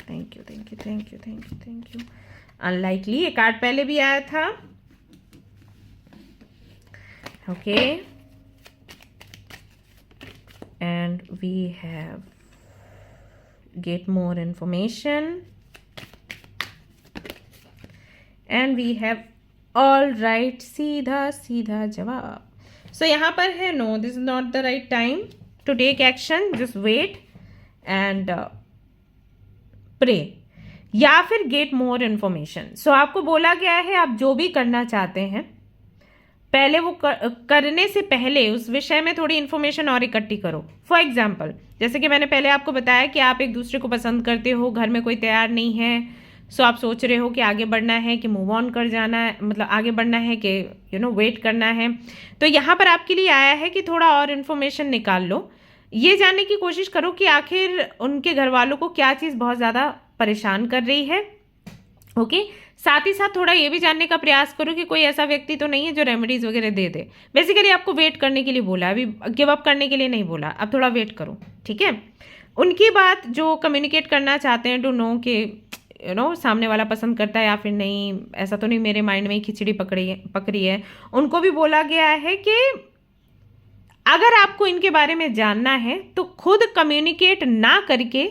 thank you, thank you, thank you, thank you, thank you। unlikely ये card पहले भी आया था। Okay and we have get more information, and we have all right, सीधा सीधा जवाब. So यहाँ पर है no, this is not the right time to take action, just wait and pray या फिर गेट मोर इन्फॉर्मेशन. सो आपको बोला गया है आप जो भी करना चाहते हैं पहले वो करने से पहले उस विषय में थोड़ी इन्फॉर्मेशन और इकट्ठी करो. फॉर एग्जाम्पल, जैसे कि मैंने पहले आपको बताया कि आप एक दूसरे को पसंद करते हो, घर में कोई तैयार नहीं है, सो आप सोच रहे हो कि आगे बढ़ना है कि मूव ऑन कर जाना है, मतलब आगे बढ़ना है कि वेट करना है. तो यहाँ पर आपके लिए आया है कि थोड़ा और इन्फॉर्मेशन निकाल लो, ये जानने की कोशिश करो कि आखिर उनके घर वालों को क्या चीज़ बहुत ज़्यादा परेशान कर रही है. ओके, साथ ही साथ थोड़ा ये भी जानने का प्रयास करो कि कोई ऐसा व्यक्ति तो नहीं है जो रेमेडीज वगैरह दे दे. बेसिकली आपको वेट करने के लिए बोला, अभी गिव अप करने के लिए नहीं बोला, अब थोड़ा वेट करो. ठीक है, उनकी बात जो कम्युनिकेट करना चाहते हैं टू नो कि सामने वाला पसंद करता है या फिर नहीं, ऐसा तो नहीं मेरे माइंड में खिचड़ी पकड़ी है. उनको भी बोला गया है कि अगर आपको इनके बारे में जानना है तो खुद कम्युनिकेट ना करके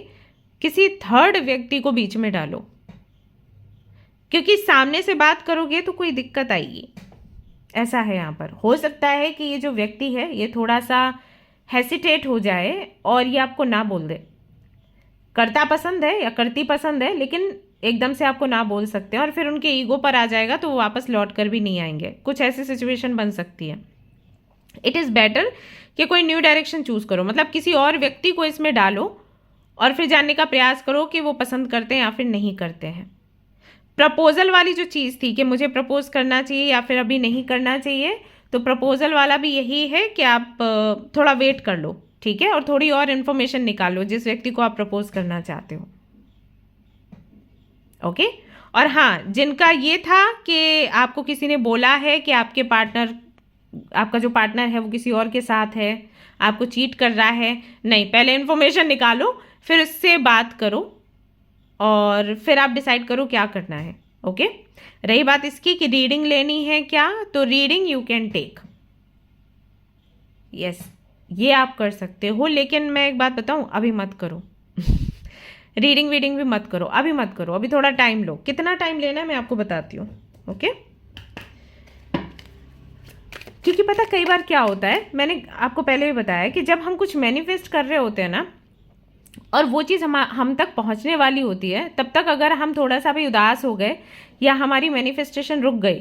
किसी थर्ड व्यक्ति को बीच में डालो, क्योंकि सामने से बात करोगे तो कोई दिक्कत आएगी. ऐसा है यहाँ पर. हो सकता है कि ये जो व्यक्ति है ये थोड़ा सा हेसिटेट हो जाए और ये आपको ना बोल दे. करता पसंद है या करती पसंद है, लेकिन एकदम से आपको ना बोल सकते हैं और फिर उनके ईगो पर आ जाएगा तो वो वापस लौट कर भी नहीं आएंगे. कुछ ऐसी सिचुएशन बन सकती है. इट इज़ बेटर कि कोई न्यू डायरेक्शन चूज करो, मतलब किसी और व्यक्ति को इसमें डालो और फिर जानने का प्रयास करो कि वो पसंद करते हैं या फिर नहीं करते हैं. प्रपोजल वाली जो चीज़ थी कि मुझे प्रपोज करना चाहिए या फिर अभी नहीं करना चाहिए, तो प्रपोजल वाला भी यही है कि आप थोड़ा वेट कर लो. ठीक है, और थोड़ी और इन्फॉर्मेशन निकालो जिस व्यक्ति को आप प्रपोज करना चाहते हो. ओके, और हाँ, जिनका ये था कि आपको किसी ने बोला है कि आपका जो पार्टनर है वो किसी और के साथ है, आपको चीट कर रहा है, नहीं, पहले इन्फॉर्मेशन निकालो फिर उससे बात करो और फिर आप डिसाइड करो क्या करना है. ओके, रही बात इसकी कि रीडिंग लेनी है क्या, तो reading you can take, yes, ये आप कर सकते हो. लेकिन मैं एक बात बताऊं, अभी मत करो. रीडिंग वीडिंग भी मत करो, अभी मत करो, अभी थोड़ा टाइम लो. कितना टाइम लेना है मैं आपको बताती हूँ. ओके, क्योंकि पता कई बार क्या होता है, मैंने आपको पहले भी बताया कि जब हम कुछ मैनिफेस्ट कर रहे होते हैं ना और वो चीज़ हम तक पहुंचने वाली होती है, तब तक अगर हम थोड़ा सा भी उदास हो गए या हमारी मैनिफेस्टेशन रुक गई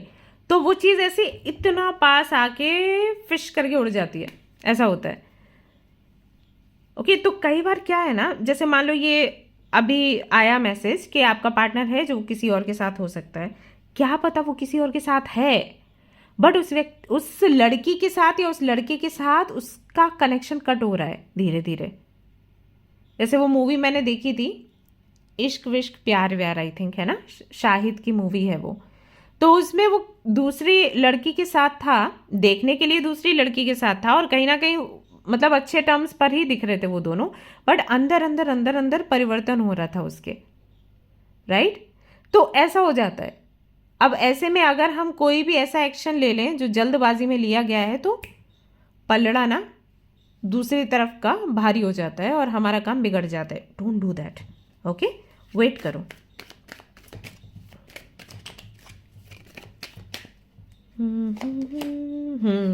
तो वो चीज़ ऐसे इतना पास आके फिश करके उड़ जाती है. ऐसा होता है. ओके, तो कई बार क्या है ना, जैसे मान लो ये अभी आया मैसेज कि आपका पार्टनर है जो किसी और के साथ हो सकता है. क्या पता वो किसी और के साथ है, बट उस लड़की के साथ या उस लड़के के साथ उसका कनेक्शन कट हो रहा है धीरे धीरे. जैसे वो मूवी मैंने देखी थी, इश्क विश्क प्यार व्यार, आई थिंक है ना, शाहिद की मूवी है वो. तो उसमें वो दूसरी लड़की के साथ था, देखने के लिए दूसरी लड़की के साथ था और कहीं ना कहीं मतलब अच्छे टर्म्स पर ही दिख रहे थे वो दोनों, बट अंदर अंदर अंदर अंदर परिवर्तन हो रहा था उसके. राइट, तो ऐसा हो जाता है. अब ऐसे में अगर हम कोई भी ऐसा एक्शन ले लें जो जल्दबाजी में लिया गया है तो पलड़ा ना दूसरी तरफ का भारी हो जाता है और हमारा काम बिगड़ जाता है. Don't do that. Okay, wait करो.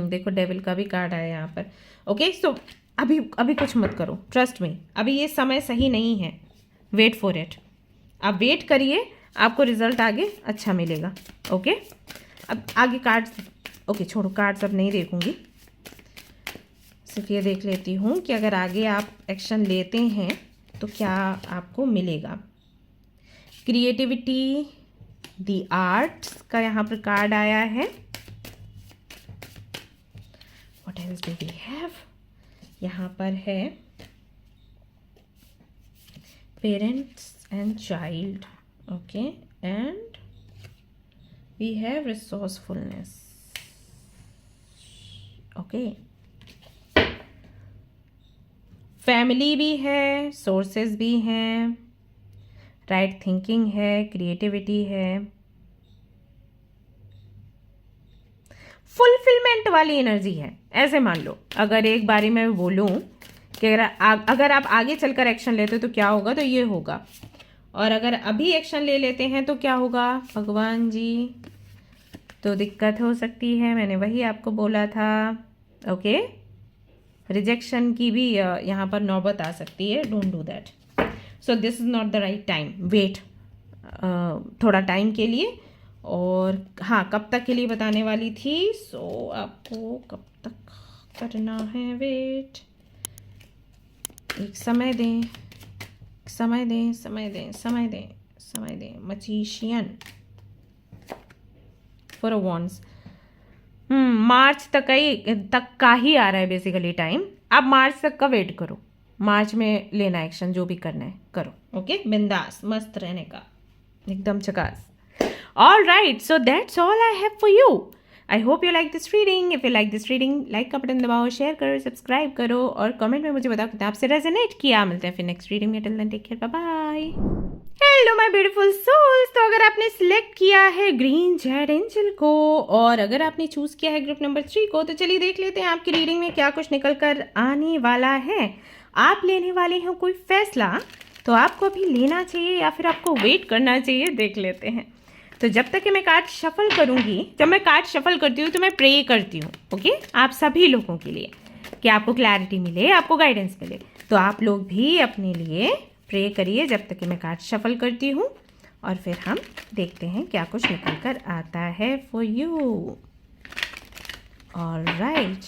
देखो डेविल का भी कार्ड आया यहाँ पर. ओके, सो अभी कुछ मत करो, ट्रस्ट मी, अभी ये समय सही नहीं है. Wait for it. आप वेट करिए, आपको रिजल्ट आगे अच्छा मिलेगा. ओके, अब आगे कार्ड्स, ओके छोड़ो, कार्ड्स अब नहीं देखूंगी, सिर्फ ये देख लेती हूँ कि अगर आगे आप एक्शन लेते हैं तो क्या आपको मिलेगा. क्रिएटिविटी, द आर्ट्स का यहाँ पर कार्ड आया है. What else do we have, यहाँ पर है parents and child. Okay, and we have resourcefulness. Okay, family भी है, सोर्सेस भी हैं, राइट थिंकिंग है, क्रिएटिविटी है, फुलफिलमेंट वाली एनर्जी है. ऐसे मान लो, अगर एक बारी मैं बोलूं कि अगर आप आगे चलकर एक्शन लेते हो तो क्या होगा, तो ये होगा. और अगर अभी एक्शन ले लेते हैं तो क्या होगा भगवान जी, तो दिक्कत हो सकती है। मैंने वही आपको बोला था। ओके, रिजेक्शन की भी यहाँ पर नौबत आ सकती है। Don't do that. So this is not the right time. Wait थोड़ा टाइम के लिए। और हाँ, कब तक के लिए बताने वाली थी। सो आपको कब तक करना है, वेट, एक समय दें, समय दें, समय दें, समय दें, समय दें। मजीशियन, फॉर अ वॉन्स, मार्च तक का ही आ रहा है बेसिकली टाइम। आप मार्च तक का वेट करो, मार्च में लेना एक्शन, जो भी करना है करो। ओके, बिंदास मस्त रहने का, एकदम झकास। All right, so that's all I have for you. I hope you like this reading. If you like this reading, like का बटन दबाओ, शेयर करो, सब्सक्राइब करो और कमेंट में मुझे बताओ कि आपसे रेजोनेट किया। मिलते हैं फिर नेक्स्ट रीडिंग में। Till then take care, bye bye. Hello my beautiful souls. तो अगर आपने सिलेक्ट किया है ग्रीन जेड एंजल को और अगर आपने चूज किया है ग्रुप नंबर 3 को, तो चलिए देख लेते हैं आपकी रीडिंग में क्या कुछ निकल कर आने वाला है। आप लेने वाले हैं कोई फैसला, तो आपको अभी लेना चाहिए या फिर आपको वेट करना चाहिए, देख लेते हैं। तो जब तक कि मैं कार्ड शफल करूंगी, जब मैं कार्ड शफल करती हूँ तो मैं प्रे करती हूँ, ओके, आप सभी लोगों के लिए, कि आपको क्लैरिटी मिले, आपको गाइडेंस मिले। तो आप लोग भी अपने लिए प्रे करिए जब तक कि मैं कार्ड शफल करती हूँ और फिर हम देखते हैं क्या कुछ निकल कर आता है for you. All right,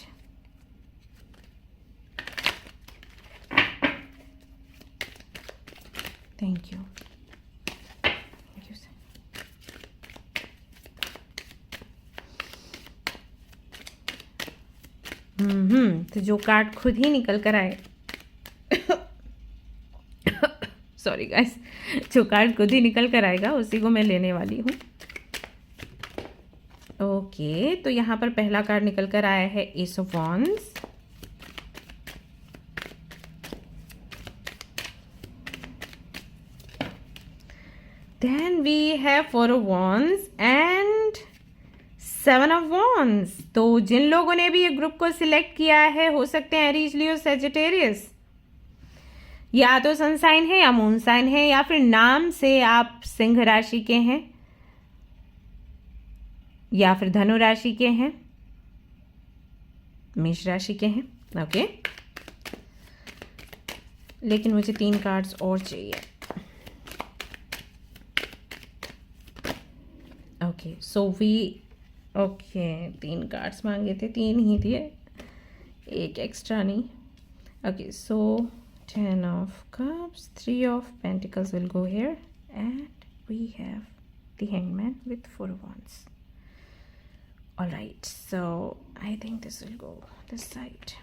thank you. तो जो कार्ड खुद ही निकल कर आए सॉरी गाइस, जो कार्ड खुद ही निकल कर आएगा उसी को मैं लेने वाली हूँ। ओके, तो यहाँ पर पहला कार्ड निकल कर आया है ace of wands. Then we have four of wands and 7 of wands. तो जिन लोगों ने भी ये ग्रुप को सिलेक्ट किया है, हो सकते हैं एरीज, लियो, सैजिटेरियस, या तो सन साइन है या मून साइन है, या फिर नाम से आप सिंह राशि के हैं या फिर धनु राशि के हैं, मेष राशि के हैं। ओके, लेकिन मुझे 3 कार्ड्स और चाहिए। Okay, so we, okay, 3 cards मांगे थे, 3 ही थे, एक एक्स्ट्रा नहीं। Okay, so 10 of cups, 3 of pentacles will go here, and we have the hangman with 4 of wands. All right, so I think this will go this side.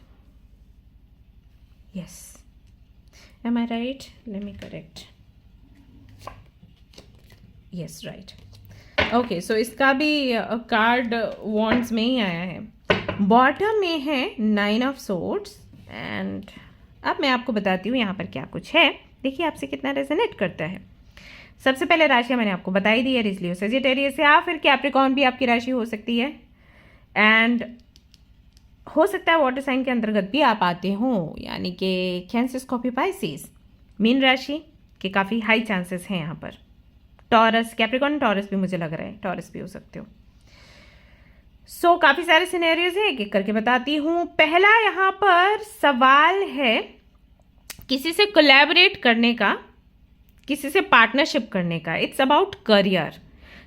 Yes, am I right? Let me correct. Yes, right. Okay, so इसका भी card wands में ही आया है। Bottom में है 9 of swords and अब मैं आपको बताती हूँ यहाँ पर क्या कुछ है। देखिए आपसे कितना रेजोनेट करता है। सबसे पहले राशि मैंने आपको बताई दी है, लियो, सजिटेरियस या फिर कैप्रिकॉर्न भी आपकी राशि हो सकती है, एंड हो सकता है वाटर साइन के अंतर्गत भी आप आते हो, यानी कि कैंसर, स्कॉर्पियो, पाइसेस। मीन राशि के काफ़ी हाई चांसेस हैं यहाँ पर। टॉरस, कैप्रिकॉर्न, टॉरस भी मुझे लग रहा है, टॉरस भी हो सकते हो। सो काफ़ी सारे सिनेरियोज हैं, एक एक करके बताती हूँ। पहला यहाँ पर सवाल है किसी से कोलैबोरेट करने का, किसी से पार्टनरशिप करने का। It's about career.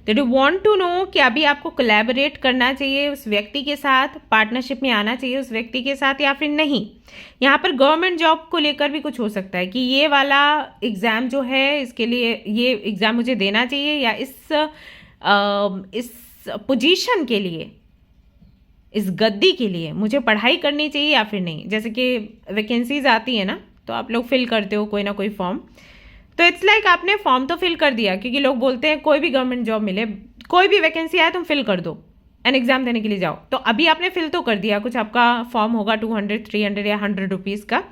That you want to know कि अभी आपको कोलैबोरेट करना चाहिए उस व्यक्ति के साथ, पार्टनरशिप में आना चाहिए उस व्यक्ति के साथ या फिर नहीं। यहाँ पर गवर्नमेंट जॉब को लेकर भी कुछ हो सकता है कि ये वाला एग्ज़ाम जो है, इसके लिए ये एग्ज़ाम मुझे देना चाहिए, या इस पोजीशन के लिए, इस गद्दी के लिए मुझे पढ़ाई करनी चाहिए या फिर नहीं। जैसे कि वैकेंसीज आती है ना, तो आप लोग फिल करते हो कोई ना कोई फॉर्म, तो इट्स लाइक आपने फॉर्म तो फिल कर दिया, क्योंकि लोग बोलते हैं कोई भी गवर्नमेंट जॉब मिले, कोई भी वैकेंसी आए तुम फिल कर दो एंड एग्जाम देने के लिए जाओ। तो अभी आपने फिल तो कर दिया, कुछ आपका फॉर्म होगा 200, 300 या 100 रुपीज़ का,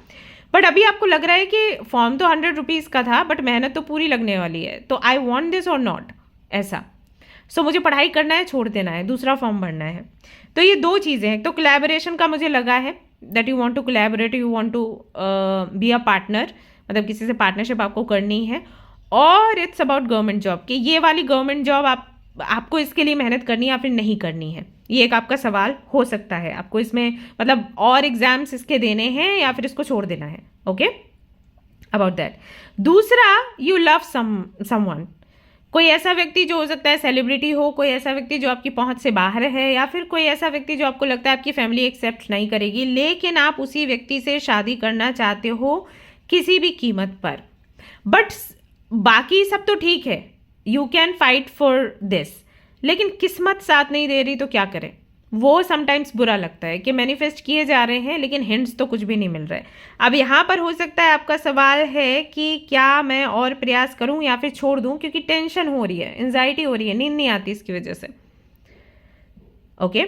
बट अभी आपको लग रहा है कि फॉर्म तो 100 रुपीज़ का था, बट मेहनत तो पूरी लगने वाली है। तो आई वॉन्ट दिस और नॉट, ऐसा। सो मुझे पढ़ाई करना है, छोड़ देना है, दूसरा फॉर्म भरना है। तो ये 2 चीज़ें हैं। तो कोलैबोरेशन का मुझे लगा है that you want to collaborate, you want to be a partner, मतलब किसी से पार्टनरशिप आपको करनी है। और इट्स अबाउट गवर्नमेंट जॉब कि ये वाली गवर्नमेंट जॉब आपको इसके लिए मेहनत करनी है या फिर नहीं करनी है। ये एक आपका सवाल हो सकता है, आपको इसमें मतलब और एग्जाम्स इसके देने हैं या फिर इसको छोड़ देना है। Okay, about that. दूसरा, यू लव समवन, कोई ऐसा व्यक्ति जो हो सकता है सेलिब्रिटी हो, कोई ऐसा व्यक्ति जो आपकी पहुंच से बाहर है, या फिर कोई ऐसा व्यक्ति जो आपको लगता है आपकी फैमिली एक्सेप्ट नहीं करेगी, लेकिन आप उसी व्यक्ति से शादी करना चाहते हो किसी भी कीमत पर। बट बाकी सब तो ठीक है, you can fight for this, लेकिन किस्मत साथ नहीं दे रही तो क्या करें। वो समटाइम्स बुरा लगता है कि मैनिफेस्ट किए जा रहे हैं लेकिन हिंट्स तो कुछ भी नहीं मिल रहा है। अब यहाँ पर हो सकता है आपका सवाल है कि क्या मैं और प्रयास करूँ या फिर छोड़ दूँ, क्योंकि टेंशन हो रही है, एंजाइटी हो रही है, नींद नहीं आती इसकी वजह से। ओके,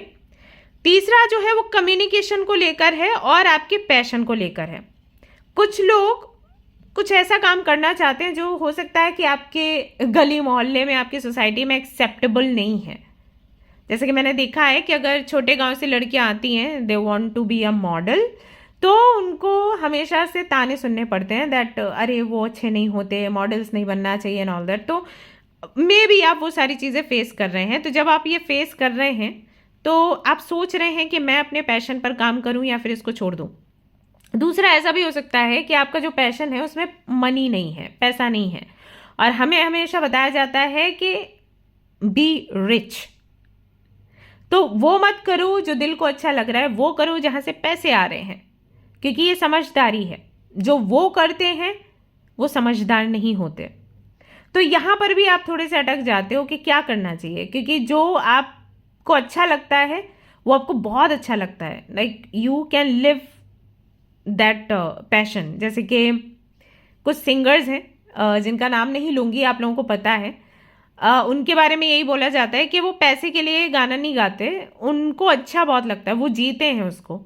तीसरा जो है वो कम्युनिकेशन को लेकर है और आपके पैशन को लेकर है। कुछ लोग कुछ ऐसा काम करना चाहते हैं जो हो सकता है कि आपके गली मोहल्ले में, आपकी सोसाइटी में एक्सेप्टेबल नहीं है। जैसे कि मैंने देखा है कि अगर छोटे गांव से लड़कियां आती हैं, they want to be a model, तो उनको हमेशा से ताने सुनने पड़ते हैं दैट अरे वो अच्छे नहीं होते, मॉडल्स नहीं बनना चाहिए एंड ऑल दैट। तो मे बी आप वो सारी चीज़ें फेस कर रहे हैं। तो जब आप ये फेस कर रहे हैं तो आप सोच रहे हैं कि मैं अपने पैशन पर काम करूं या फिर इसको छोड़ दूं। दूसरा, ऐसा भी हो सकता है कि आपका जो पैशन है उसमें मनी नहीं है, पैसा नहीं है, और हमें हमेशा बताया जाता है कि बी रिच। तो वो मत करो जो दिल को अच्छा लग रहा है, वो करो जहां से पैसे आ रहे हैं, क्योंकि ये समझदारी है। जो वो करते हैं वो समझदार नहीं होते। तो यहां पर भी आप थोड़े से अटक जाते हो कि क्या करना चाहिए, क्योंकि जो आपको अच्छा लगता है वो आपको बहुत अच्छा लगता है, like you can live that passion. जैसे कि कुछ सिंगर्स हैं जिनका नाम नहीं लूँगी, आप लोगों को पता है, उनके बारे में यही बोला जाता है कि वो पैसे के लिए गाना नहीं गाते, उनको अच्छा बहुत लगता है, वो जीते हैं उसको,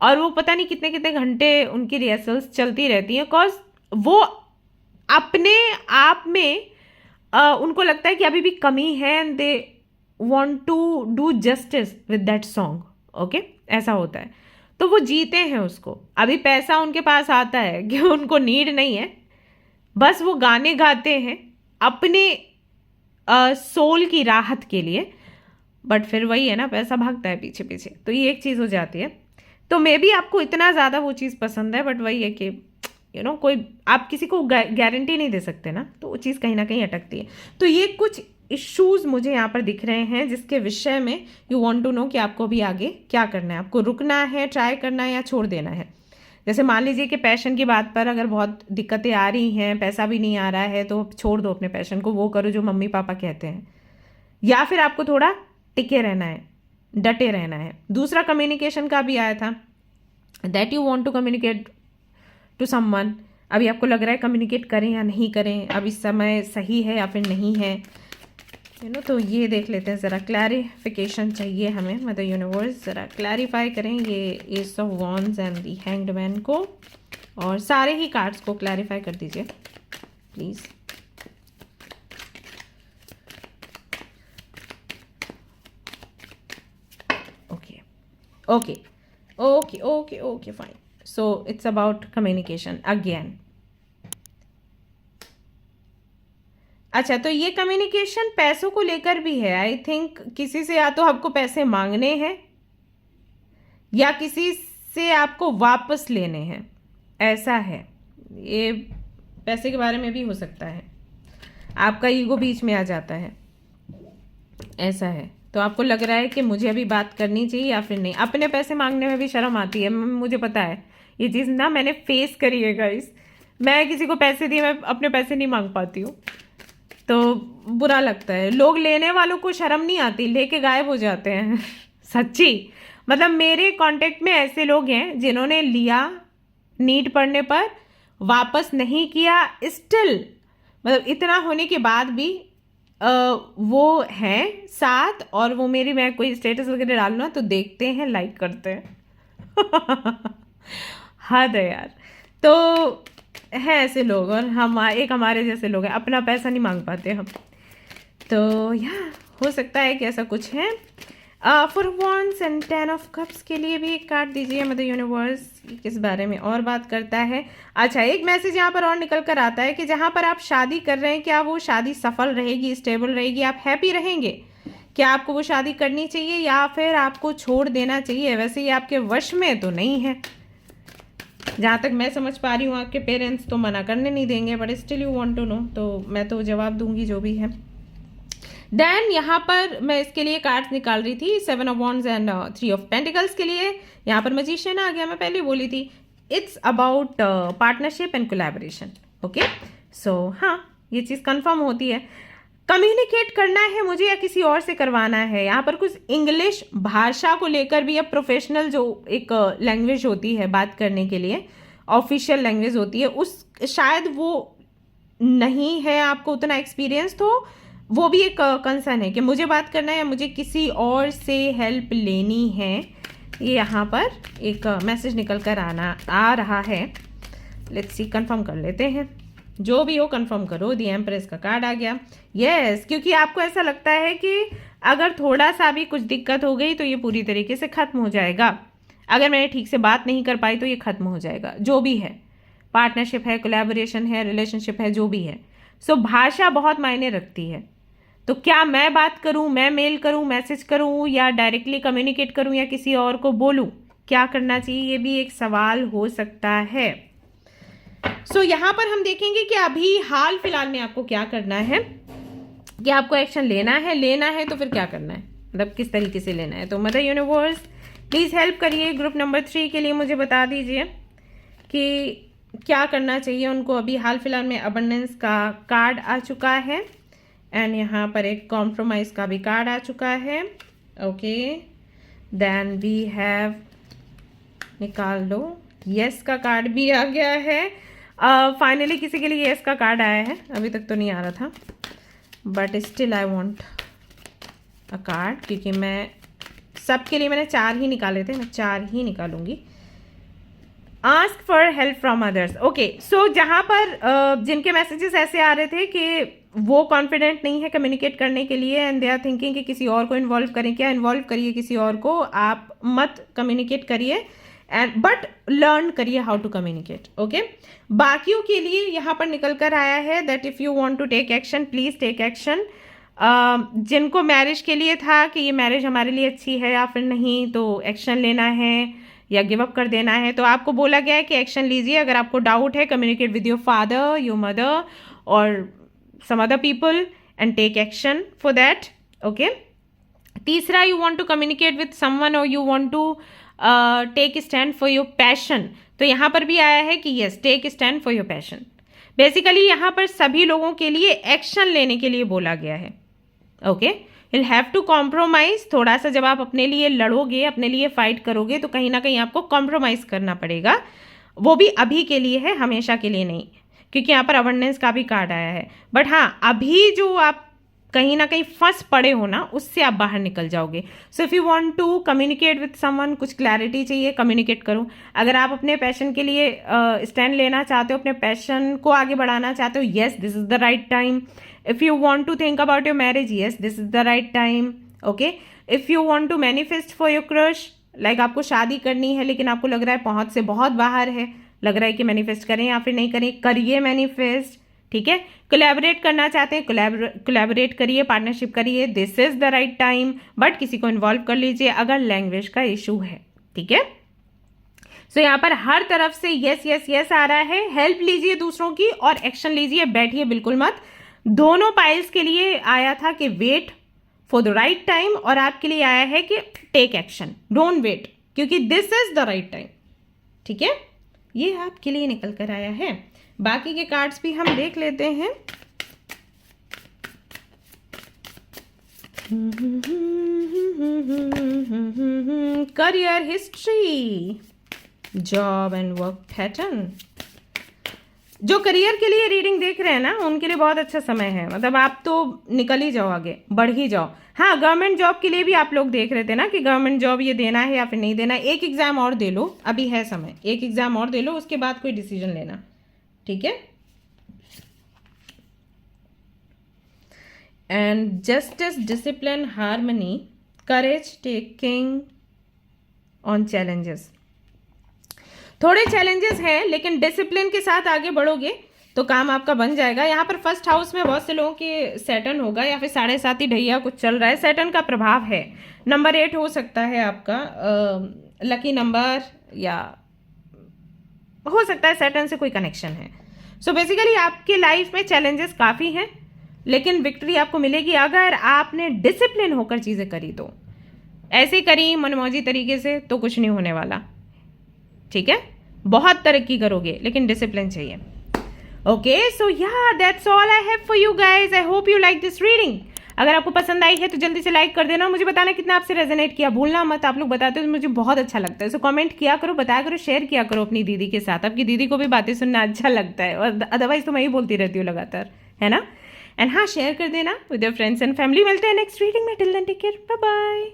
और वो पता नहीं कितने कितने घंटे उनकी रिहर्सल्स चलती रहती हैं, बिकॉज वो अपने आप में उनको लगता है कि अभी भी कमी है and they want to do justice with that song. Okay, ऐसा होता है। तो वो जीते हैं उसको। अभी पैसा उनके पास आता है कि उनको नीड नहीं है, बस वो गाने गाते हैं अपने सोल की राहत के लिए। बट फिर वही है ना, पैसा भागता है पीछे पीछे, तो ये एक चीज़ हो जाती है। तो मे बी आपको इतना ज़्यादा वो चीज़ पसंद है, बट वही है कि कोई आप किसी को गारंटी नहीं दे सकते ना, तो वो चीज़ कहीं ना कहीं अटकती है। तो ये कुछ इश्यूज मुझे यहाँ पर दिख रहे हैं जिसके विषय में यू वांट टू नो कि आपको भी आगे क्या करना है, आपको रुकना है, ट्राई करना है या छोड़ देना है। जैसे मान लीजिए कि पैशन की बात पर अगर बहुत दिक्कतें आ रही हैं, पैसा भी नहीं आ रहा है, तो छोड़ दो अपने पैशन को, वो करो जो मम्मी पापा कहते हैं, या फिर आपको थोड़ा टिके रहना है, डटे रहना है। दूसरा, कम्युनिकेशन का भी आया था that you want to communicate to someone. अभी आपको लग रहा है कम्युनिकेट करें या नहीं करें, अब इस समय सही है या फिर नहीं है, तो ये देख लेते हैं ज़रा, क्लैरिफिकेशन चाहिए हमें, मतलब यूनिवर्स ज़रा क्लैरिफाई करें ये S of wands and the hanged man को, और सारे ही कार्ड्स को क्लैरिफाई कर दीजिए please. Okay okay okay okay okay fine, so it's about communication again. अच्छा, तो ये कम्युनिकेशन पैसों को लेकर भी है। आई थिंक किसी से या तो आपको पैसे मांगने हैं या किसी से आपको वापस लेने हैं, ऐसा है। ये पैसे के बारे में भी हो सकता है, आपका ईगो बीच में आ जाता है, ऐसा है। तो आपको लग रहा है कि मुझे अभी बात करनी चाहिए या फिर नहीं। अपने पैसे मांगने में भी शर्म आती है, मुझे पता है ये चीज़ ना, मैंने फेस करी है गाइस। मैं किसी को पैसे दिए, मैं अपने पैसे नहीं मांग पाती हूँ, तो बुरा लगता है। लोग लेने वालों को शर्म नहीं आती, लेके गायब हो जाते हैं सच्ची। मतलब मेरे कांटेक्ट में ऐसे लोग हैं जिन्होंने लिया, नीड पड़ने पर वापस नहीं किया, स्टिल मतलब इतना होने के बाद भी वो हैं साथ, और वो मेरी, मैं कोई स्टेटस वगैरह डालूँ ना तो देखते हैं, लाइक करते हैं हद है यार। तो है ऐसे लोग, और हम एक हमारे जैसे लोग हैं, अपना पैसा नहीं मांग पाते हम। तो या हो सकता है कि ऐसा कुछ है। Four wands and 10 of cups के लिए भी एक कार्ड दीजिए मदर यूनिवर्स, किस बारे में और बात करता है। अच्छा, एक मैसेज यहाँ पर और निकल कर आता है कि जहाँ पर आप शादी कर रहे हैं, क्या वो शादी सफल रहेगी, स्टेबल रहेगी, आप हैप्पी रहेंगे, क्या आपको वो शादी करनी चाहिए या फिर आपको छोड़ देना चाहिए। वैसे ये आपके वश में तो नहीं है, जहाँ तक मैं समझ पा रही हूँ आपके पेरेंट्स तो मना करने नहीं देंगे, but still you want to know, तो मैं तो जवाब दूंगी जो भी है। देन यहाँ पर मैं इसके लिए कार्ड्स निकाल रही थी, 7 of wands and 3 of pentacles के लिए। यहाँ पर मैजिशियन आ गया, मैं पहले बोली थी it's about partnership and collaboration. Okay, so हाँ, ये चीज़ कंफर्म होती है। कम्युनिकेट करना है मुझे या किसी और से करवाना है। यहाँ पर कुछ इंग्लिश भाषा को लेकर भी, अब प्रोफेशनल जो एक लैंग्वेज होती है बात करने के लिए, ऑफिशियल लैंग्वेज होती है, उस शायद वो नहीं है आपको उतना एक्सपीरियंस, तो वो भी एक कंसर्न है कि मुझे बात करना है या मुझे किसी और से हेल्प लेनी है। ये यहाँ पर एक मैसेज निकल कर आ रहा है। लेट्स सी, कंफर्म कर लेते हैं, जो भी हो कंफर्म करो। दी एम्प्रेस का कार्ड आ गया। यस, क्योंकि आपको ऐसा लगता है कि अगर थोड़ा सा भी कुछ दिक्कत हो गई तो ये पूरी तरीके से ख़त्म हो जाएगा। अगर मैंने ठीक से बात नहीं कर पाई तो ये ख़त्म हो जाएगा, जो भी है, पार्टनरशिप है, कोलैबोरेशन है, रिलेशनशिप है, जो भी है। सो भाषा बहुत मायने रखती है। तो क्या मैं बात करूं, मैं मेल करूं, मैसेज करूं, या डायरेक्टली कम्युनिकेट करूं, या किसी और को बोलूं, क्या करना चाहिए, ये भी एक सवाल हो सकता है। सो यहाँ पर हम देखेंगे कि अभी हाल फिलहाल में आपको क्या करना है, कि आपको एक्शन लेना है तो फिर क्या करना है, मतलब किस तरीके से लेना है। तो मदर यूनिवर्स प्लीज़ हेल्प करिए। ग्रुप नंबर 3 के लिए मुझे बता दीजिए कि क्या करना चाहिए उनको। अभी हाल फिलहाल में अबंडेंस का कार्ड आ चुका है एंड यहाँ पर एक कॉम्प्रोमाइज का भी कार्ड आ चुका है। ओके, देन वी हैव, निकाल लो, यस का कार्ड भी आ गया है। फाइनली किसी के लिए यस का कार्ड आया है, अभी तक तो नहीं आ रहा था, but still I want a card, क्योंकि मैं सबके लिए मैंने 4 ही निकाले थे, मैं 4 ही निकालूंगी। Ask for help from others. Okay, so जहाँ पर जिनके मैसेजेस ऐसे आ रहे थे कि वो कॉन्फिडेंट नहीं है कम्युनिकेट करने के लिए एंड दे आर थिंकिंग कि किसी और को इन्वॉल्व करें, क्या इन्वॉल्व करिए किसी और को, आप मत कम्युनिकेट करिए एंड बट लर्न करिए हाउ टू कम्युनिकेट। ओके, बाकियों के लिए यहाँ पर निकल कर आया है that if you want to take action please take action. जिनको मैरिज के लिए था कि ये मैरिज हमारे लिए अच्छी है या फिर नहीं, तो एक्शन लेना है या गिव अप कर देना है, तो आपको बोला गया है कि एक्शन लीजिए। अगर आपको डाउट है, communicate with your father, your mother और some other people and take action for that. Okay, तीसरा, you want to communicate with someone or you want to take a stand for your passion, तो यहाँ पर भी आया है कि yes, take a stand for your passion। Basically यहाँ पर सभी लोगों के लिए एक्शन लेने के लिए बोला गया है। Okay, you'll have to compromise, थोड़ा सा जब आप अपने लिए लड़ोगे, अपने लिए फाइट करोगे, तो कहीं ना कहीं आपको कॉम्प्रोमाइज़ करना पड़ेगा। वो भी अभी के लिए है, हमेशा के लिए नहीं, क्योंकि यहाँ पर अबंडेंस का भी कार्ड आया है। बट हाँ, अभी जो आप कहीं ना कहीं फंस पड़े हो ना, उससे आप बाहर निकल जाओगे। So if you want to communicate with someone, कुछ क्लैरिटी चाहिए, कम्युनिकेट करो। अगर आप अपने पैशन के लिए स्टैंड लेना चाहते हो, अपने पैशन को आगे बढ़ाना चाहते हो, yes this is the right time. If you want to think about your marriage, yes this is the right time. Okay, if you want to manifest for your crush, like आपको शादी करनी है लेकिन आपको लग रहा है पहुंच से बहुत बाहर है, लग रहा है कि मैनिफेस्ट करें या फिर नहीं करें, करिए मैनिफेस्ट। ठीक है, कोलैबोरेट करना चाहते हैं, कोलैबोरेट करिए, पार्टनरशिप करिए, this is the right time. But किसी को इन्वॉल्व कर लीजिए अगर लैंग्वेज का इशू है। ठीक है, सो यहाँ पर हर तरफ से यस यस यस आ रहा है। हेल्प लीजिए दूसरों की और एक्शन लीजिए, बैठिए बिल्कुल मत। दोनों पाइल्स के लिए आया था कि wait for the right time, और आपके लिए आया है कि टेक एक्शन, डोंट वेट, क्योंकि this is the right time. ठीक है, ये आपके लिए निकल कर आया है। बाकी के कार्ड्स भी हम देख लेते हैं। Career history, job and work pattern. जो करियर के लिए रीडिंग देख रहे हैं ना, उनके लिए बहुत अच्छा समय है, मतलब आप तो निकल ही जाओ, आगे बढ़ ही जाओ। हाँ, गवर्नमेंट जॉब के लिए भी आप लोग देख रहे थे ना कि गवर्नमेंट जॉब ये देना है या फिर नहीं देना। एक एग्जाम और दे लो, अभी है समय, एक एग्जाम और दे लो, उसके बाद कोई डिसीजन लेना। ठीक है, and justice, discipline, harmony, courage taking on challenges. थोड़े चैलेंजेस हैं लेकिन डिसिप्लिन के साथ आगे बढ़ोगे तो काम आपका बन जाएगा। यहाँ पर फर्स्ट हाउस में बहुत से लोगों के सैटर्न होगा या फिर 7.5 ढैया कुछ चल रहा है, सैटर्न का प्रभाव है। नंबर 8 हो सकता है आपका लकी नंबर, या हो सकता है सैटर्न से कोई कनेक्शन है। सो बेसिकली आपके लाइफ में चैलेंजेस काफ़ी हैं लेकिन विक्ट्री आपको मिलेगी अगर आपने डिसिप्लिन होकर चीज़ें करी। तो ऐसे करी मनमौजी तरीके से तो कुछ नहीं होने वाला, ठीक है। बहुत तरक्की करोगे लेकिन डिसिप्लिन चाहिए। ओके, सो या that's all I have for you guys. I hope you like this reading. अगर आपको पसंद आई है तो जल्दी से लाइक कर देना, मुझे बताना कितना आपसे रेजोनेट किया, भूलना मत। आप लोग बताते हो तो मुझे बहुत अच्छा लगता है। सो कमेंट किया करो, बताया करो, शेयर किया करो अपनी दीदी के साथ। आपकी दीदी को भी बातें सुनना अच्छा लगता है, और अदरवाइज तो मैं ही बोलती रहती हूँ लगातार, है ना। एंड हाँ, शेयर कर देना with your friends and family. मिलते हैं नेक्स्ट रीडिंग में। Till then take care, bye bye.